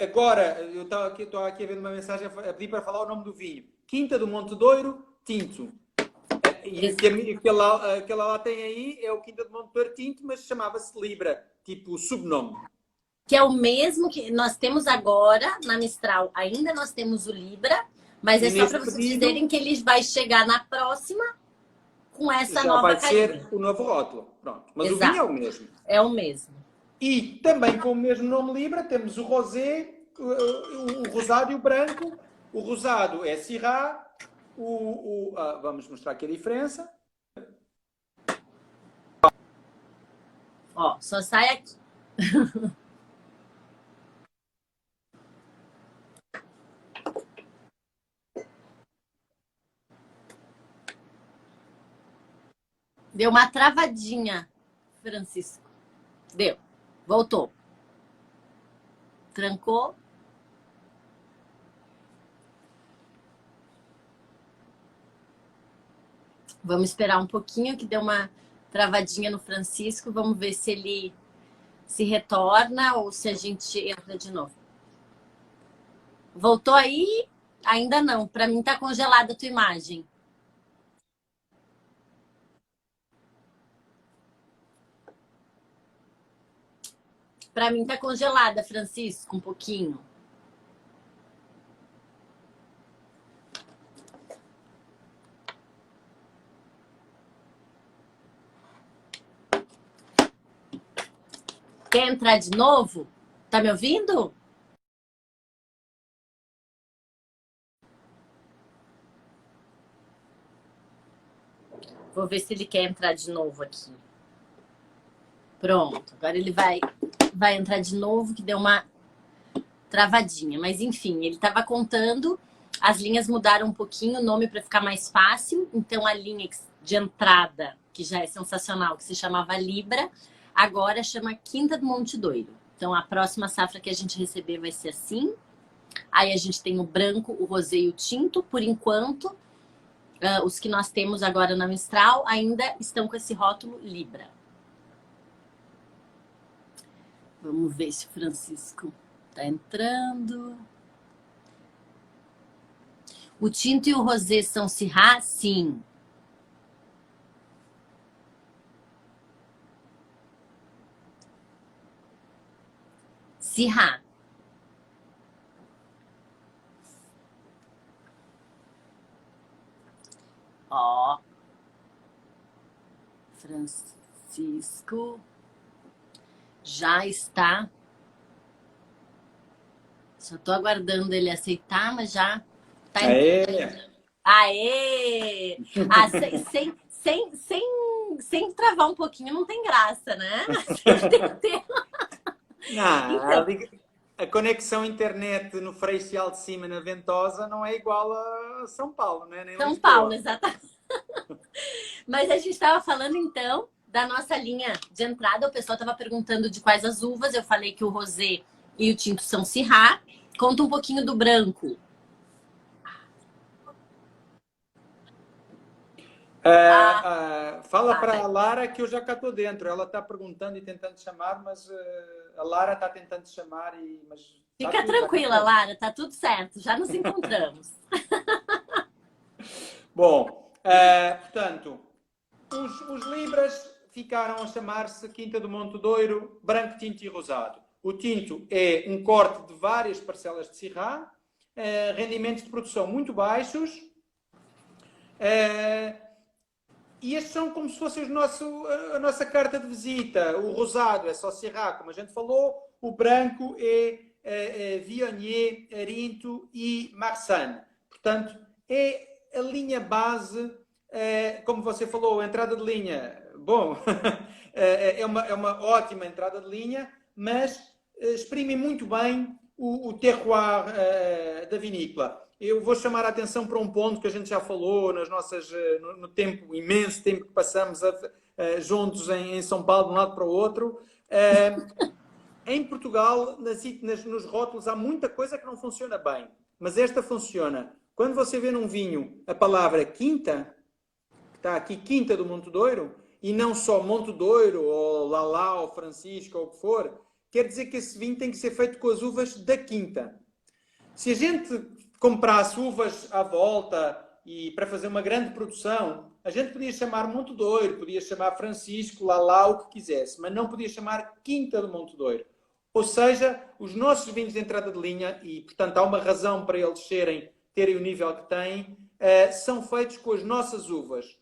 [SPEAKER 2] Agora, eu estou aqui a ver uma mensagem a pedir para falar o nome do vinho. Quinta do Monte Douro, tinto. E aquela lá tem aí é o Quinta do Monte Douro tinto, mas chamava-se Libra, tipo subnome.
[SPEAKER 1] Que é o mesmo que nós temos agora na Mistral. Ainda nós temos o Libra, mas é só para vocês dizerem que ele vai chegar na próxima com essa nova carinha. Já vai
[SPEAKER 2] ser o novo rótulo. Pronto. Mas exato. O vinho é o mesmo.
[SPEAKER 1] É o mesmo.
[SPEAKER 2] E também com o mesmo nome Libra temos o rosé, o rosado e o branco. O rosado é Syrah Vamos mostrar aqui a diferença.
[SPEAKER 1] Ó, só sai aqui. Deu uma travadinha, Francisco. Deu. Voltou. Trancou. Vamos esperar um pouquinho, que deu uma travadinha no Francisco. Vamos ver se ele se retorna ou se a gente entra de novo. Voltou aí? Ainda não. Para mim tá congelada a tua imagem. Para mim tá congelada, Francisco, um pouquinho. Quer entrar de novo? Tá me ouvindo? Vou ver se ele quer entrar de novo aqui. Pronto. Agora ele vai entrar de novo, que deu uma travadinha. Mas enfim, ele estava contando. As linhas mudaram um pouquinho o nome para ficar mais fácil. Então a linha de entrada, que já é sensacional, que se chamava Libra, agora chama Quinta do Monte Douro. Então a próxima safra que a gente receber vai ser assim. Aí a gente tem o branco, o rosé e o tinto. Por enquanto, os que nós temos agora na Mistral ainda estão com esse rótulo Libra. Vamos ver se o Francisco tá entrando. O tinto e o rosé são Syrah? Sim. Syrah. Ó. Francisco já está. Só tô aguardando ele aceitar, mas já tá entrando. Aê! Ah, sem travar um pouquinho não tem graça, né? Tem que ter.
[SPEAKER 2] Não, a conexão internet no Freixal de Cima, na Ventosa, não é igual a São Paulo, né? Nem
[SPEAKER 1] São
[SPEAKER 2] Lisboa.
[SPEAKER 1] Paulo, exatamente. Mas a gente estava falando, então, da nossa linha de entrada. O pessoal estava perguntando de quais as uvas. Eu falei que o rosé e o tinto são Syrah. Conta um pouquinho do branco.
[SPEAKER 2] Fala para a Lara que eu já cá estou dentro. Ela está perguntando e tentando chamar, mas a Lara está tentando chamar. Mas
[SPEAKER 1] fica tranquila, Lara, está tudo certo. Já nos encontramos.
[SPEAKER 2] Bom, portanto, os Libras ficaram a chamar-se Quinta do Monte Douro, branco, tinto e rosado. O tinto é um corte de várias parcelas de Syrah, rendimentos de produção muito baixos, e estes são como se fosse a nossa carta de visita. O rosado é só Syrah, como a gente falou, o branco é Viognier, Arinto e Marsanne. Portanto, é a linha base, como você falou, a entrada de linha, bom, é uma ótima entrada de linha, mas exprime muito bem o terroir da vinícola. Eu vou chamar a atenção para um ponto que a gente já falou no tempo, imenso tempo que passamos juntos em São Paulo, de um lado para o outro. Em Portugal, nos rótulos, há muita coisa que não funciona bem, mas esta funciona. Quando você vê num vinho a palavra quinta, que está aqui Quinta do Monte Douro, e não só Monte Douro, ou Lalá, ou Francisco, ou o que for, quer dizer que esse vinho tem que ser feito com as uvas da quinta. Se a gente comprasse uvas à volta e para fazer uma grande produção, a gente podia chamar Monte Douro, podia chamar Francisco, Lalá, o que quisesse, mas não podia chamar Quinta do Monte Douro. Ou seja, os nossos vinhos de entrada de linha, e portanto há uma razão para eles terem o nível que têm, são feitos com as nossas uvas.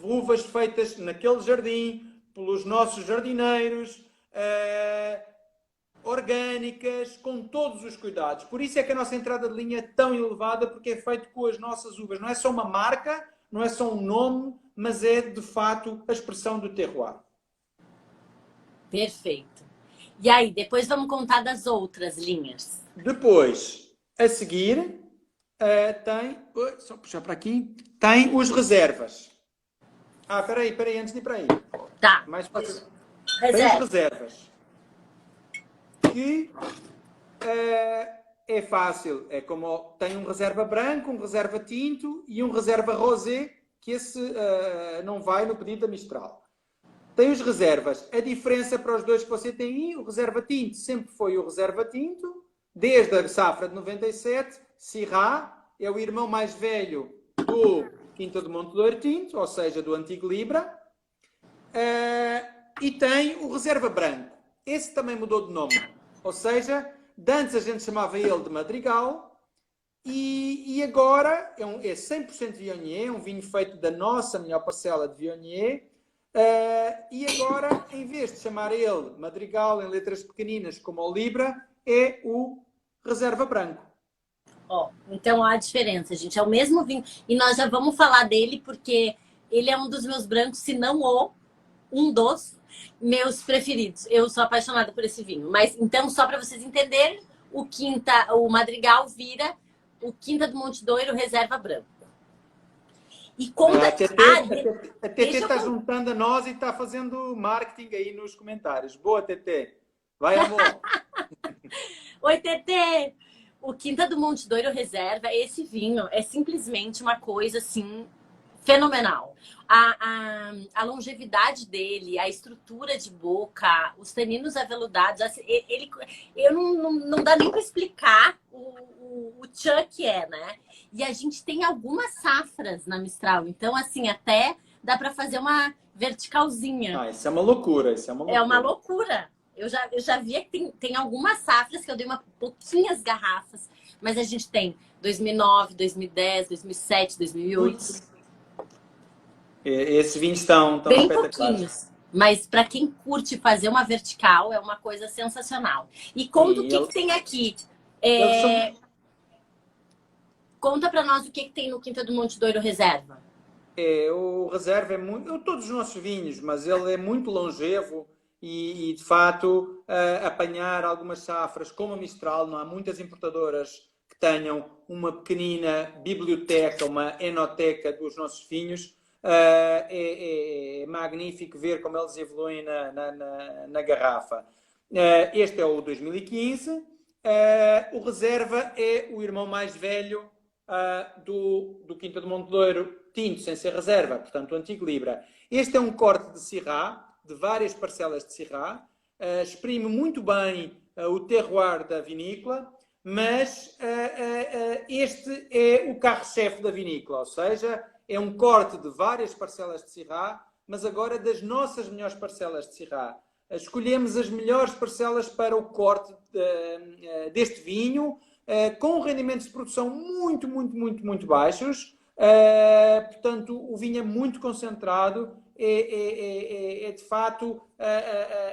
[SPEAKER 2] Uvas feitas naquele jardim, pelos nossos jardineiros, orgânicas, com todos os cuidados. Por isso é que a nossa entrada de linha é tão elevada, porque é feito com as nossas uvas. Não é só uma marca, não é só um nome, mas é, de fato, a expressão do terroir.
[SPEAKER 1] Perfeito. E aí, depois vamos contar das outras linhas.
[SPEAKER 2] Depois, a seguir, tem... Só puxar para aqui. Tem os reservas. Ah, espera aí, antes de ir para aí.
[SPEAKER 1] Tá.
[SPEAKER 2] Mais fácil. Tem
[SPEAKER 1] Reserva.
[SPEAKER 2] as reservas. Que é fácil. É como tem um reserva branco, um reserva tinto e um reserva rosé, que esse não vai no pedido da Mistral. Tem os reservas. A diferença para os dois que você tem aí, o reserva tinto sempre foi o reserva tinto, desde a safra de 97. Syrah é o irmão mais velho do Quinta do Monte Douro Tinto, ou seja, do antigo Libra. E tem o reserva branco. Esse também mudou de nome. Ou seja, de antes a gente chamava ele de Madrigal e agora é 100% Viognier, é um vinho feito da nossa melhor parcela de Viognier. E agora, em vez de chamar ele Madrigal em letras pequeninas como o Libra, é o reserva branco.
[SPEAKER 1] Ó, então há a diferença, gente. É o mesmo vinho. E nós já vamos falar dele porque ele é um dos meus brancos, se não um dos meus preferidos. Eu sou apaixonada por esse vinho. Mas então, só para vocês entenderem, o Madrigal vira o Quinta do Monte Douro Reserva Branco. E conta...
[SPEAKER 2] A TT está juntando a nós e está fazendo marketing aí nos comentários. Boa, TT. Vai, amor.
[SPEAKER 1] Oi, TT. O Quinta do Monte Douro Reserva, esse vinho é simplesmente uma coisa assim fenomenal. A longevidade dele, a estrutura de boca, os taninos aveludados, não dá nem para explicar o tchan que é, né? E a gente tem algumas safras na Mistral, então assim, até dá para fazer uma verticalzinha.
[SPEAKER 2] Isso é uma loucura,
[SPEAKER 1] É uma loucura. Eu já vi que tem algumas safras que eu dei pouquinhas garrafas, mas a gente tem 2009, 2010, 2007, 2008.
[SPEAKER 2] Esses vinhos estão
[SPEAKER 1] bem
[SPEAKER 2] espetaculares.
[SPEAKER 1] Pouquinhos. Mas para quem curte fazer uma vertical, é uma coisa sensacional. E conta o que tem aqui. Conta para nós o que tem no Quinta do Monte Douro Reserva.
[SPEAKER 2] O Reserva é muito... Todos os nossos vinhos, mas ele é muito longevo. E de fato, apanhar algumas safras como a Mistral, não há muitas importadoras que tenham uma pequenina biblioteca, uma enoteca dos nossos vinhos. É magnífico ver como eles evoluem na garrafa. Este é o 2015. O Reserva é o irmão mais velho do Quinta do Monte Douro tinto, sem ser Reserva, portanto o antigo Libra. Este é um corte de Syrah, de várias parcelas de Syrah, exprime muito bem o terroir da vinícola, mas este é o carro-chefe da vinícola, ou seja, é um corte de várias parcelas de Syrah, mas agora das nossas melhores parcelas de Syrah. Escolhemos as melhores parcelas para o corte deste vinho, com rendimentos de produção muito, muito, muito, muito baixos. Portanto, o vinho é muito concentrado, é de fato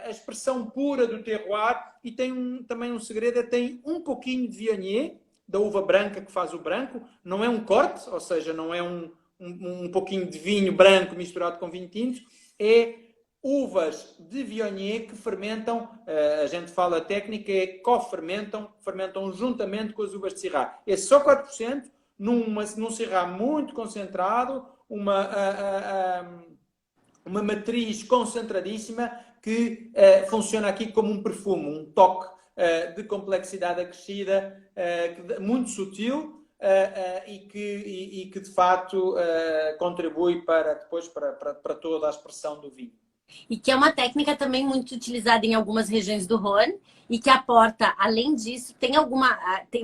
[SPEAKER 2] a expressão pura do terroir e tem também um segredo, tem um pouquinho de Viognier, da uva branca que faz o branco, não é um corte, ou seja, não é um pouquinho de vinho branco misturado com vinho tinto, é uvas de Viognier que fermentam, a gente fala a técnica, é co-fermentam, fermentam juntamente com as uvas de Syrah. É só 4%, num Syrah muito concentrado, uma matriz concentradíssima que funciona aqui como um perfume, um toque de complexidade acrescida, muito sutil e que de facto contribui depois para toda a expressão do vinho.
[SPEAKER 1] E que é uma técnica também muito utilizada em algumas regiões do Rhône e que aporta, além disso,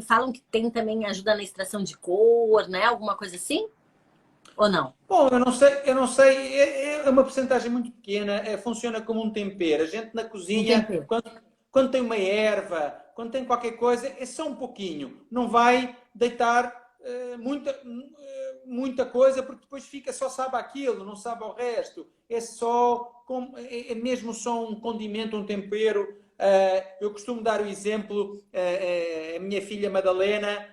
[SPEAKER 1] falam que tem também ajuda na extração de cor, né? Alguma coisa assim? Ou não?
[SPEAKER 2] Bom, eu não sei, é uma porcentagem muito pequena, funciona como um tempero. A gente na cozinha, quando tem uma erva, quando tem qualquer coisa, é só um pouquinho. Não vai deitar muita coisa, porque depois só sabe aquilo, não sabe o resto. É mesmo só um condimento, um tempero Eu costumo dar o exemplo, a minha filha Madalena,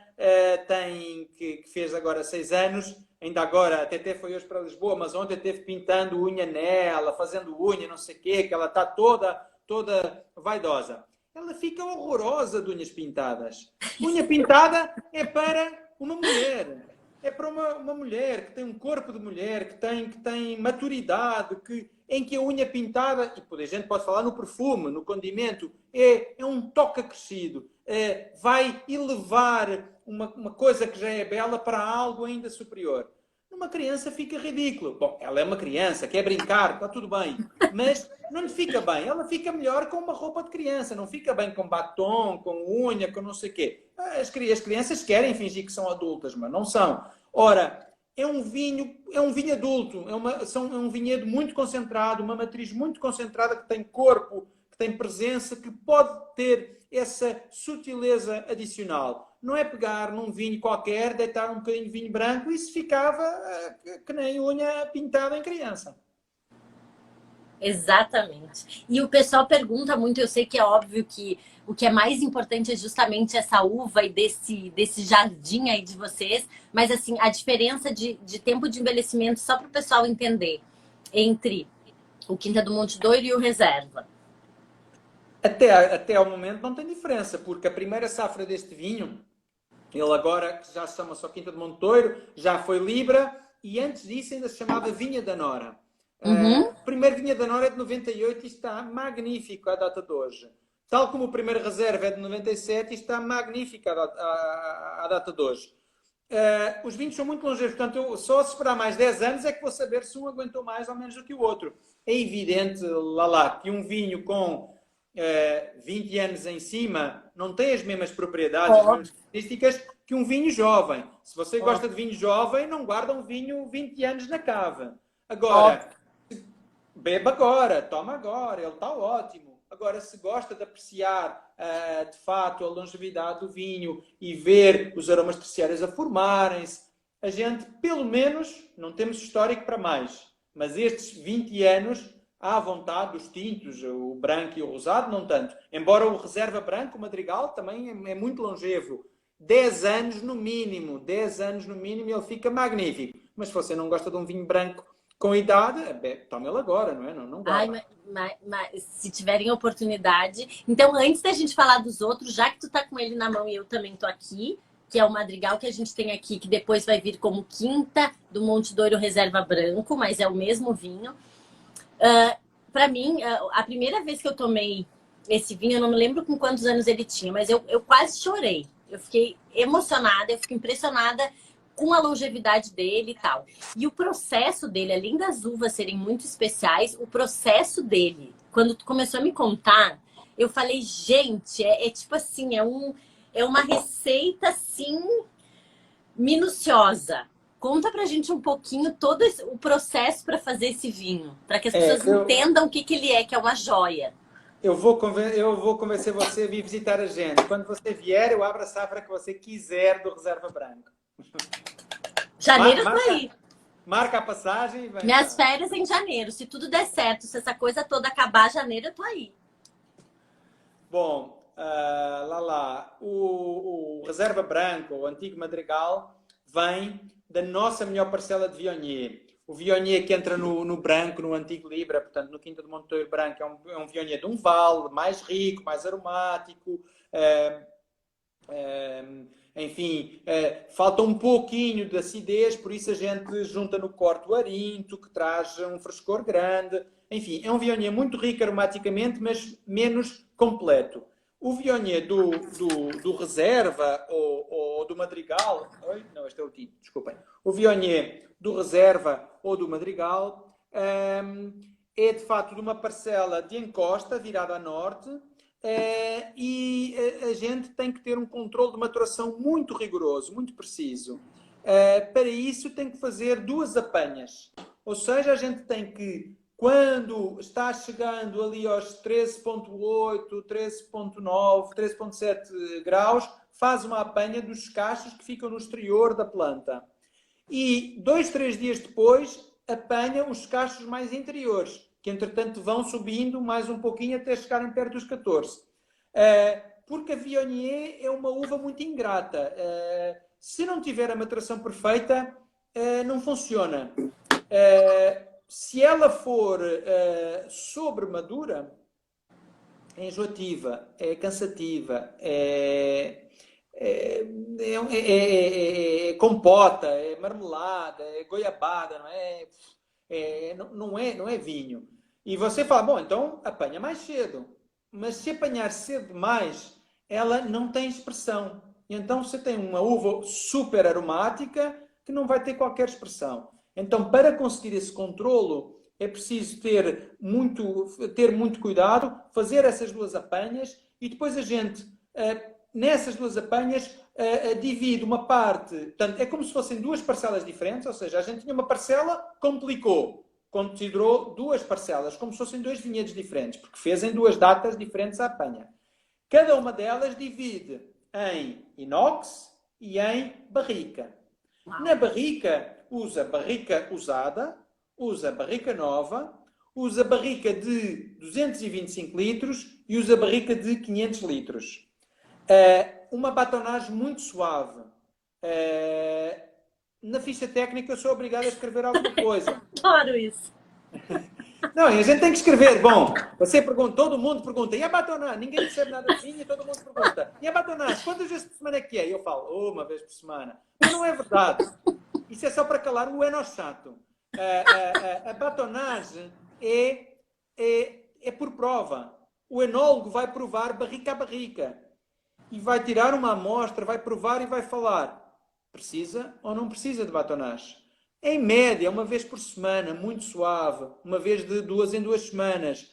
[SPEAKER 2] que fez agora 6 anos, ainda agora, até foi hoje para Lisboa, mas ontem esteve pintando unha nela, fazendo unha, não sei o quê, que ela está toda vaidosa. Ela fica horrorosa de unhas pintadas. Unha pintada é para uma mulher. É para uma mulher que tem um corpo de mulher, que tem maturidade, em que a unha pintada, e a gente pode falar no perfume, no condimento, é um toque acrescido. Vai elevar uma coisa que já é bela para algo ainda superior. Numa criança fica ridículo. Bom, ela é uma criança, quer brincar, está tudo bem. Mas não lhe fica bem. Ela fica melhor com uma roupa de criança. Não fica bem com batom, com unha, com não sei o quê. As crianças querem fingir que são adultas, mas não são. Ora, é um vinho adulto. É um vinhedo muito concentrado, uma matriz muito concentrada que tem corpo, que tem presença, que pode ter essa sutileza adicional. Não é pegar num vinho qualquer, deitar um bocadinho de vinho branco e isso ficava que nem unha pintada em criança.
[SPEAKER 1] Exatamente. E o pessoal pergunta muito, eu sei que é óbvio que o que é mais importante é justamente essa uva e desse jardim aí de vocês, mas assim, a diferença de tempo de envelhecimento, só para o pessoal entender, entre o Quinta do Monte Douro e o Reserva.
[SPEAKER 2] Até ao momento não tem diferença, porque a primeira safra deste vinho, ele agora já se chama só Quinta do Monte Douro, já foi Libra, e antes disso ainda se chamava Vinha da Nora. O primeiro Vinha da Nora é de 98 e está magnífico à data de hoje. Tal como o primeiro Reserva é de 97 e está magnífico à data de hoje. Os vinhos são muito longevos, portanto, só se esperar mais 10 anos é que vou saber se um aguentou mais ou menos do que o outro. É evidente, que um vinho com 20 anos em cima não tem as mesmas propriedades, as mesmas características que um vinho jovem. Se você gosta de vinho jovem, não guarda um vinho 20 anos na cava. Agora, beba agora, toma agora, ele está ótimo. Agora, se gosta de apreciar, de fato, a longevidade do vinho e ver os aromas terciários a formarem-se, a gente, pelo menos, não temos histórico para mais. Mas estes 20 anos, à vontade, os tintos, o branco e o rosado, não tanto. Embora o Reserva Branco, o Madrigal, também é muito longevo. 10 anos no mínimo. 10 anos no mínimo, ele fica magnífico. Mas se você não gosta de um vinho branco com idade, tome ele agora, não é? Não gosta.
[SPEAKER 1] Mas se tiverem oportunidade... Então, antes da gente falar dos outros, já que tu tá com ele na mão e eu também tô aqui, que é o Madrigal que a gente tem aqui, que depois vai vir como Quinta do Monte Douro Reserva Branco, mas é o mesmo vinho. Para mim, a primeira vez que eu tomei esse vinho, eu não me lembro com quantos anos ele tinha, mas eu quase chorei. Eu fiquei emocionada, eu fiquei impressionada com a longevidade dele e tal. E o processo dele, além das uvas serem muito especiais, o processo dele, quando tu começou a me contar, eu falei, gente, tipo assim, é uma receita, assim, minuciosa. Conta pra gente um pouquinho todo o processo para fazer esse vinho, para que as pessoas entendam o que ele é, que é uma joia.
[SPEAKER 2] Eu vou convencer você a vir visitar a gente. Quando você vier, eu abro a safra que você quiser do Reserva Branco.
[SPEAKER 1] Janeiro eu tô aí.
[SPEAKER 2] Marca a passagem e vem.
[SPEAKER 1] Minhas férias em janeiro. Se tudo der certo, se essa coisa toda acabar, janeiro eu tô aí.
[SPEAKER 2] Bom, o Reserva Branco, o antigo Madrigal, vem da nossa melhor parcela de Viognier. O Viognier que entra no branco, no antigo Libra, portanto, no Quinta do Monte Douro branco, é um Viognier de um vale, mais rico, mais aromático. Enfim, falta um pouquinho de acidez, por isso a gente junta no corte o arinto, que traz um frescor grande. Enfim, é um Viognier muito rico aromaticamente, mas menos completo. O Viognier do Reserva ou do Madrigal... Não, este é o tinto, desculpem. O Viognier do Reserva ou do Madrigal é, de facto, de uma parcela de encosta virada a norte, e a gente tem que ter um controle de maturação muito rigoroso, muito preciso. Para isso tem que fazer 2 apanhas. Ou seja, a gente tem que, quando está chegando ali aos 13.8, 13.9, 13.7 graus, faz uma apanha dos cachos que ficam no exterior da planta. E 2, 3 dias depois, apanha os cachos mais interiores, que que entretanto vão subindo mais um pouquinho até chegarem perto dos 14. Porque a Viognier é uma uva muito ingrata. Se não tiver a maturação perfeita, não funciona. Se ela for sobremadura, é enjoativa, é cansativa, é compota, é marmelada, é goiabada, não é vinho. E você fala, bom, então apanha mais cedo. Mas se apanhar cedo demais, ela não tem expressão. E então você tem uma uva super aromática que não vai ter qualquer expressão. Então, para conseguir esse controlo, é preciso ter muito cuidado, fazer essas duas apanhas e depois a gente, nessas duas apanhas, divide uma parte. Portanto, é como se fossem duas parcelas diferentes, ou seja, a gente tinha uma parcela, complicou. Considerou duas parcelas, como se fossem dois vinhedos diferentes, porque fez em duas datas diferentes a apanha. Cada uma delas divide em inox e em barrica. Na barrica, usa barrica usada, usa barrica nova, usa barrica de 225 litros e usa barrica de 500 litros. Uma batonagem muito suave. Na ficha técnica eu sou obrigado a escrever alguma coisa.
[SPEAKER 1] Adoro isso.
[SPEAKER 2] Não, a gente tem que escrever. Bom, você pergunta, todo mundo pergunta, e a batonagem? Ninguém percebe nada de vinho e todo mundo pergunta. E a batonagem? Quantas vezes por semana é que é? Eu falo, uma vez por semana. Mas não é verdade. Isso é só para calar o enochato. A batonagem é por prova. O enólogo vai provar barrica a barrica. E vai tirar uma amostra, vai provar e vai falar. Precisa ou não precisa de batonagem? Em média, uma vez por semana, muito suave. Uma vez de 2 em 2 semanas.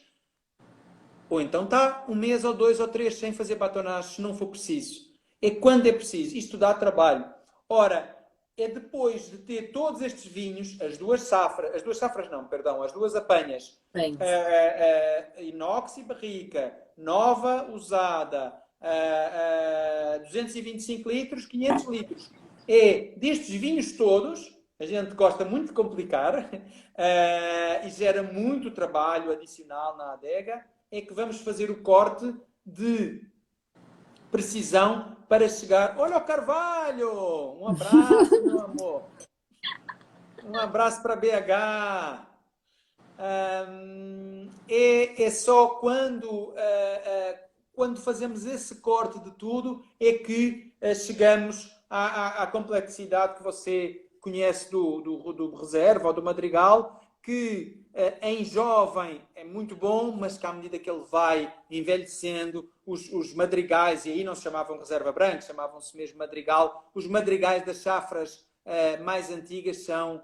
[SPEAKER 2] Ou então está 1 mês ou 2 ou 3 sem fazer batonagem, se não for preciso. É quando é preciso. Isto dá trabalho. Ora, é depois de ter todos estes vinhos, as duas apanhas, inox e barrica, nova, usada, 225 litros, 500 litros. Destes vinhos todos, a gente gosta muito de complicar e gera muito trabalho adicional na adega, é que vamos fazer o corte de precisão para chegar... Olha o Carvalho! Um abraço, meu amor! Um abraço para BH! É só quando fazemos esse corte de tudo é que chegamos à complexidade que você conhece do reserva ou do madrigal, que em jovem é muito bom, mas que à medida que ele vai envelhecendo, os madrigais, e aí não se chamavam reserva branca, chamavam-se mesmo madrigal, os madrigais das safras mais antigas são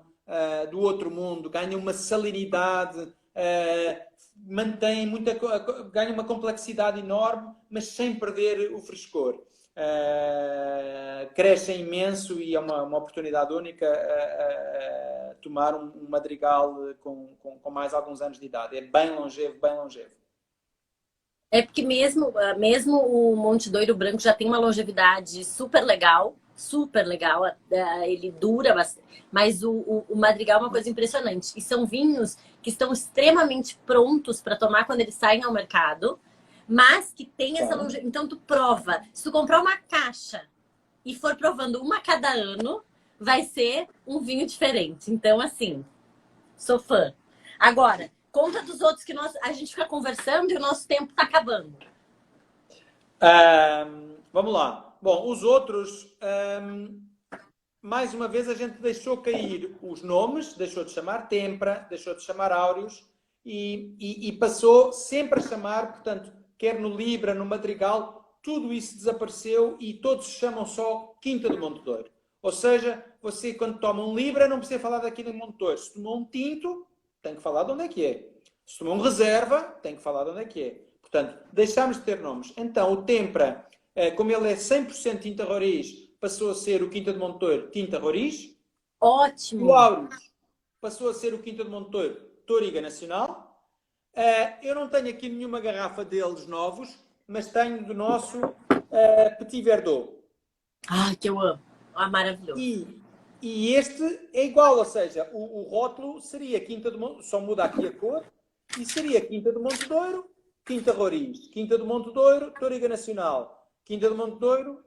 [SPEAKER 2] do outro mundo, ganham uma salinidade, ganham uma complexidade enorme, mas sem perder o frescor. Crescem imenso e é uma oportunidade única tomar um madrigal com mais alguns anos de idade. É bem longevo, bem longevo.
[SPEAKER 1] É porque mesmo o Monte Douro Branco já tem uma longevidade super legal, ele dura bastante, mas o Madrigal é uma coisa impressionante. E são vinhos que estão extremamente prontos para tomar quando eles saem ao mercado, mas que tem essa longevidade. Então tu prova, se tu comprar uma caixa e for provando uma a cada ano, vai ser um vinho diferente. Então, assim, sou fã. Agora, conta dos outros que a gente fica conversando e o nosso tempo está acabando.
[SPEAKER 2] Vamos lá. Bom, os outros, mais uma vez a gente deixou cair os nomes, deixou de chamar Tempra, deixou de chamar Áureos e passou sempre a chamar, portanto, quer no Libra, no Madrigal, tudo isso desapareceu e todos se chamam só Quinta do Monte Douro. Ou seja, você quando toma um Libra não precisa falar daquilo em Monte Douro. Se tomou um tinto, tem que falar de onde é que é. Se tomou um reserva, tem que falar de onde é que é. Portanto, deixámos de ter nomes. Então, o Tempra, como ele é 100% tinta roriz, passou a ser o Quinta de Monte Douro, tinta roriz.
[SPEAKER 1] Ótimo!
[SPEAKER 2] O Áureos passou a ser o Quinta de Monte Douro, Touriga Nacional. Eu não tenho aqui nenhuma garrafa deles novos, mas tenho do nosso Petit Verdot.
[SPEAKER 1] Ah, que eu amo! Ah, maravilhoso!
[SPEAKER 2] E este é igual, ou seja, o rótulo seria Quinta de Monte, só muda aqui a cor, e seria Quinta do Monte Douro, Quinta Roriz, Quinta do Monte Douro, Touriga Nacional, Quinta do Monte Douro,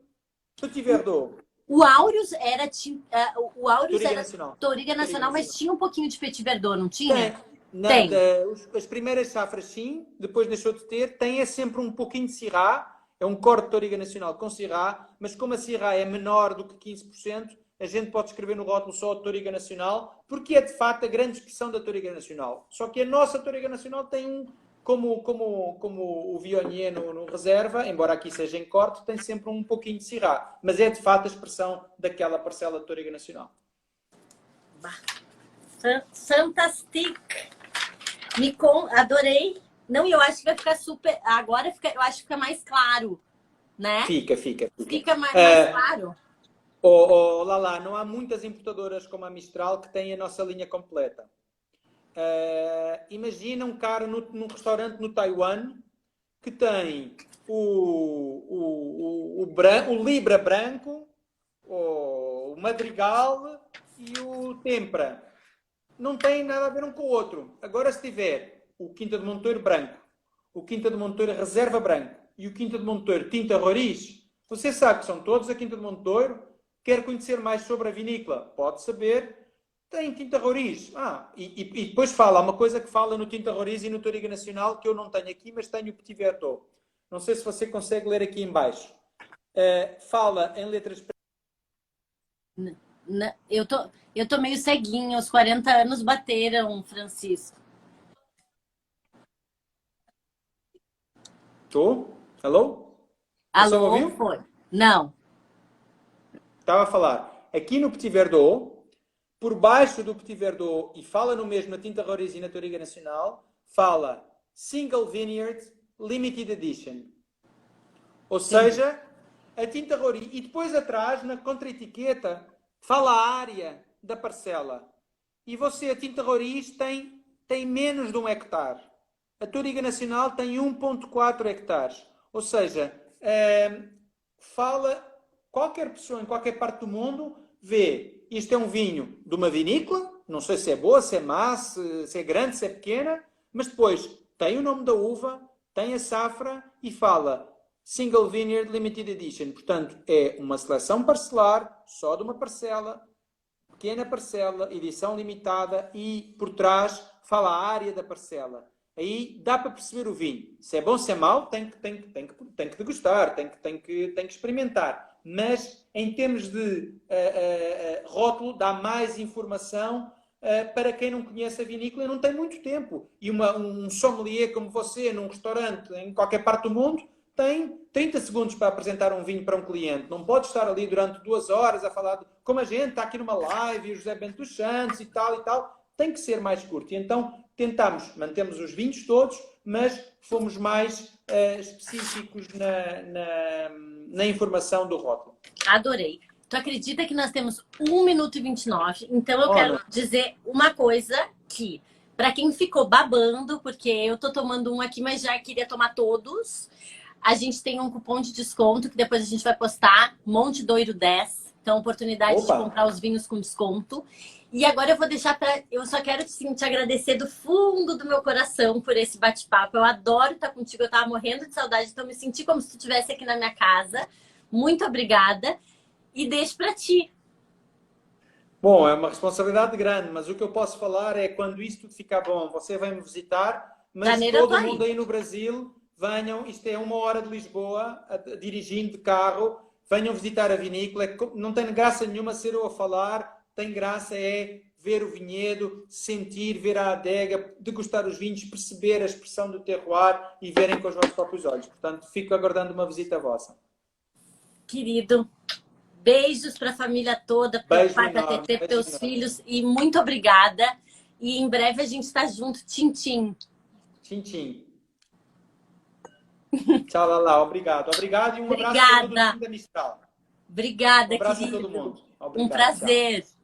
[SPEAKER 2] Petit Verdot.
[SPEAKER 1] O Áureos era
[SPEAKER 2] Touriga Nacional.
[SPEAKER 1] Touriga Nacional, mas tinha um pouquinho de Petit Verdot, não tinha?
[SPEAKER 2] Tem. As primeiras safras sim, depois deixou de ter. Tem sempre um pouquinho de Syrah, é um corte de Touriga Nacional com Syrah, mas como a Syrah é menor do que 15%, a gente pode escrever no rótulo só a Touriga Nacional, porque é de facto a grande expressão da Touriga Nacional. Só que a nossa Touriga Nacional tem um, como o Viognier no reserva, embora aqui seja em corte, tem sempre um pouquinho de Syrah, mas é de facto a expressão daquela parcela de Touriga Nacional.
[SPEAKER 1] Fantastic! Adorei. Não, eu acho que vai ficar super. Agora eu acho que fica mais claro, né?
[SPEAKER 2] Fica.
[SPEAKER 1] Fica mais claro.
[SPEAKER 2] Lala, não há muitas importadoras como a Mistral que têm a nossa linha completa. Imagina um cara num restaurante no Taiwan que tem o Libra branco, o Madrigal e o Tempra. Não tem nada a ver um com o outro. Agora, se tiver o Quinta de Monteiro branco, o Quinta de Monteiro reserva branco e o Quinta de Monteiro tinta roriz, você sabe que são todos a Quinta de Monteiro. Quer conhecer mais sobre a vinícola? Pode saber. Tem tinta roriz. E depois há uma coisa que fala no tinta roriz e no Touriga Nacional, que eu não tenho aqui, mas tenho o Petit Verdot. Não sei se você consegue ler aqui em baixo. Fala em letras...
[SPEAKER 1] Eu tô meio ceguinha, os 40 anos bateram, Francisco.
[SPEAKER 2] Tô? Alô?
[SPEAKER 1] Alô, ouviu? Foi. Não.
[SPEAKER 2] Estava a falar. Aqui no Petit Verdot, por baixo do Petit Verdot, e fala no mesmo na tinta roriz e na Touriga Nacional, fala Single Vineyard Limited Edition. Ou seja, a tinta roriz. E depois atrás, na contra-etiqueta, fala a área da parcela. E você, a tinta roriz, tem menos de 1 hectare. A Touriga Nacional tem 1,4 hectares. Ou seja, qualquer pessoa em qualquer parte do mundo vê, isto é um vinho de uma vinícola, não sei se é boa, se é má, se é grande, se é pequena, mas depois tem o nome da uva, tem a safra e fala Single Vineyard Limited Edition. Portanto, é uma seleção parcelar, só de uma parcela, pequena parcela, edição limitada e por trás fala a área da parcela. Aí dá para perceber o vinho. Se é bom, se é mau, tem que degustar, tem que experimentar. Mas, em termos de rótulo, dá mais informação para quem não conhece a vinícola e não tem muito tempo. E um sommelier como você, num restaurante, em qualquer parte do mundo, tem 30 segundos para apresentar um vinho para um cliente. Não pode estar ali durante 2 horas a falar como a gente está aqui numa live e o José Bento dos Santos e tal. Tem que ser mais curto. E então mantemos os vinhos todos, mas fomos mais específicos na informação do rótulo.
[SPEAKER 1] Adorei. Tu acredita que nós temos 1 minuto e 29? Então eu quero dizer uma coisa que, para quem ficou babando, porque eu tô tomando um aqui, mas já queria tomar todos, a gente tem um cupom de desconto que depois a gente vai postar, Monte Doiro 10. Então, oportunidade de comprar os vinhos com desconto. E agora eu vou deixar para... Eu só quero te agradecer do fundo do meu coração por esse bate-papo. Eu adoro estar contigo. Eu tava morrendo de saudade, então me senti como se tu estivesse aqui na minha casa. Muito obrigada. E deixo para ti.
[SPEAKER 2] Bom, é uma responsabilidade grande, mas o que eu posso falar é quando isto tudo ficar bom, você vai me visitar, mas
[SPEAKER 1] Janeiro
[SPEAKER 2] todo mundo aí no Brasil, venham, isto é 1 hora de Lisboa, dirigindo de carro, venham visitar a vinícola. Não tem graça nenhuma ser eu a falar, tem graça é ver o vinhedo, sentir, ver a adega, degustar os vinhos, perceber a expressão do terroir e verem com os vossos próprios olhos. Portanto, fico aguardando uma visita vossa.
[SPEAKER 1] Querido, beijos para a família toda, para o pai, para a Tetê, para teus filhos e muito obrigada. E em breve a gente está junto. Tchim, tchim.
[SPEAKER 2] Tchim, tchim. Tchau, Lala. Obrigado. Obrigado e um abraço para todo mundo da Mistral.
[SPEAKER 1] Obrigada,
[SPEAKER 2] um abraço
[SPEAKER 1] querido.
[SPEAKER 2] a todo mundo. Obrigado,
[SPEAKER 1] Um prazer.
[SPEAKER 2] tchau.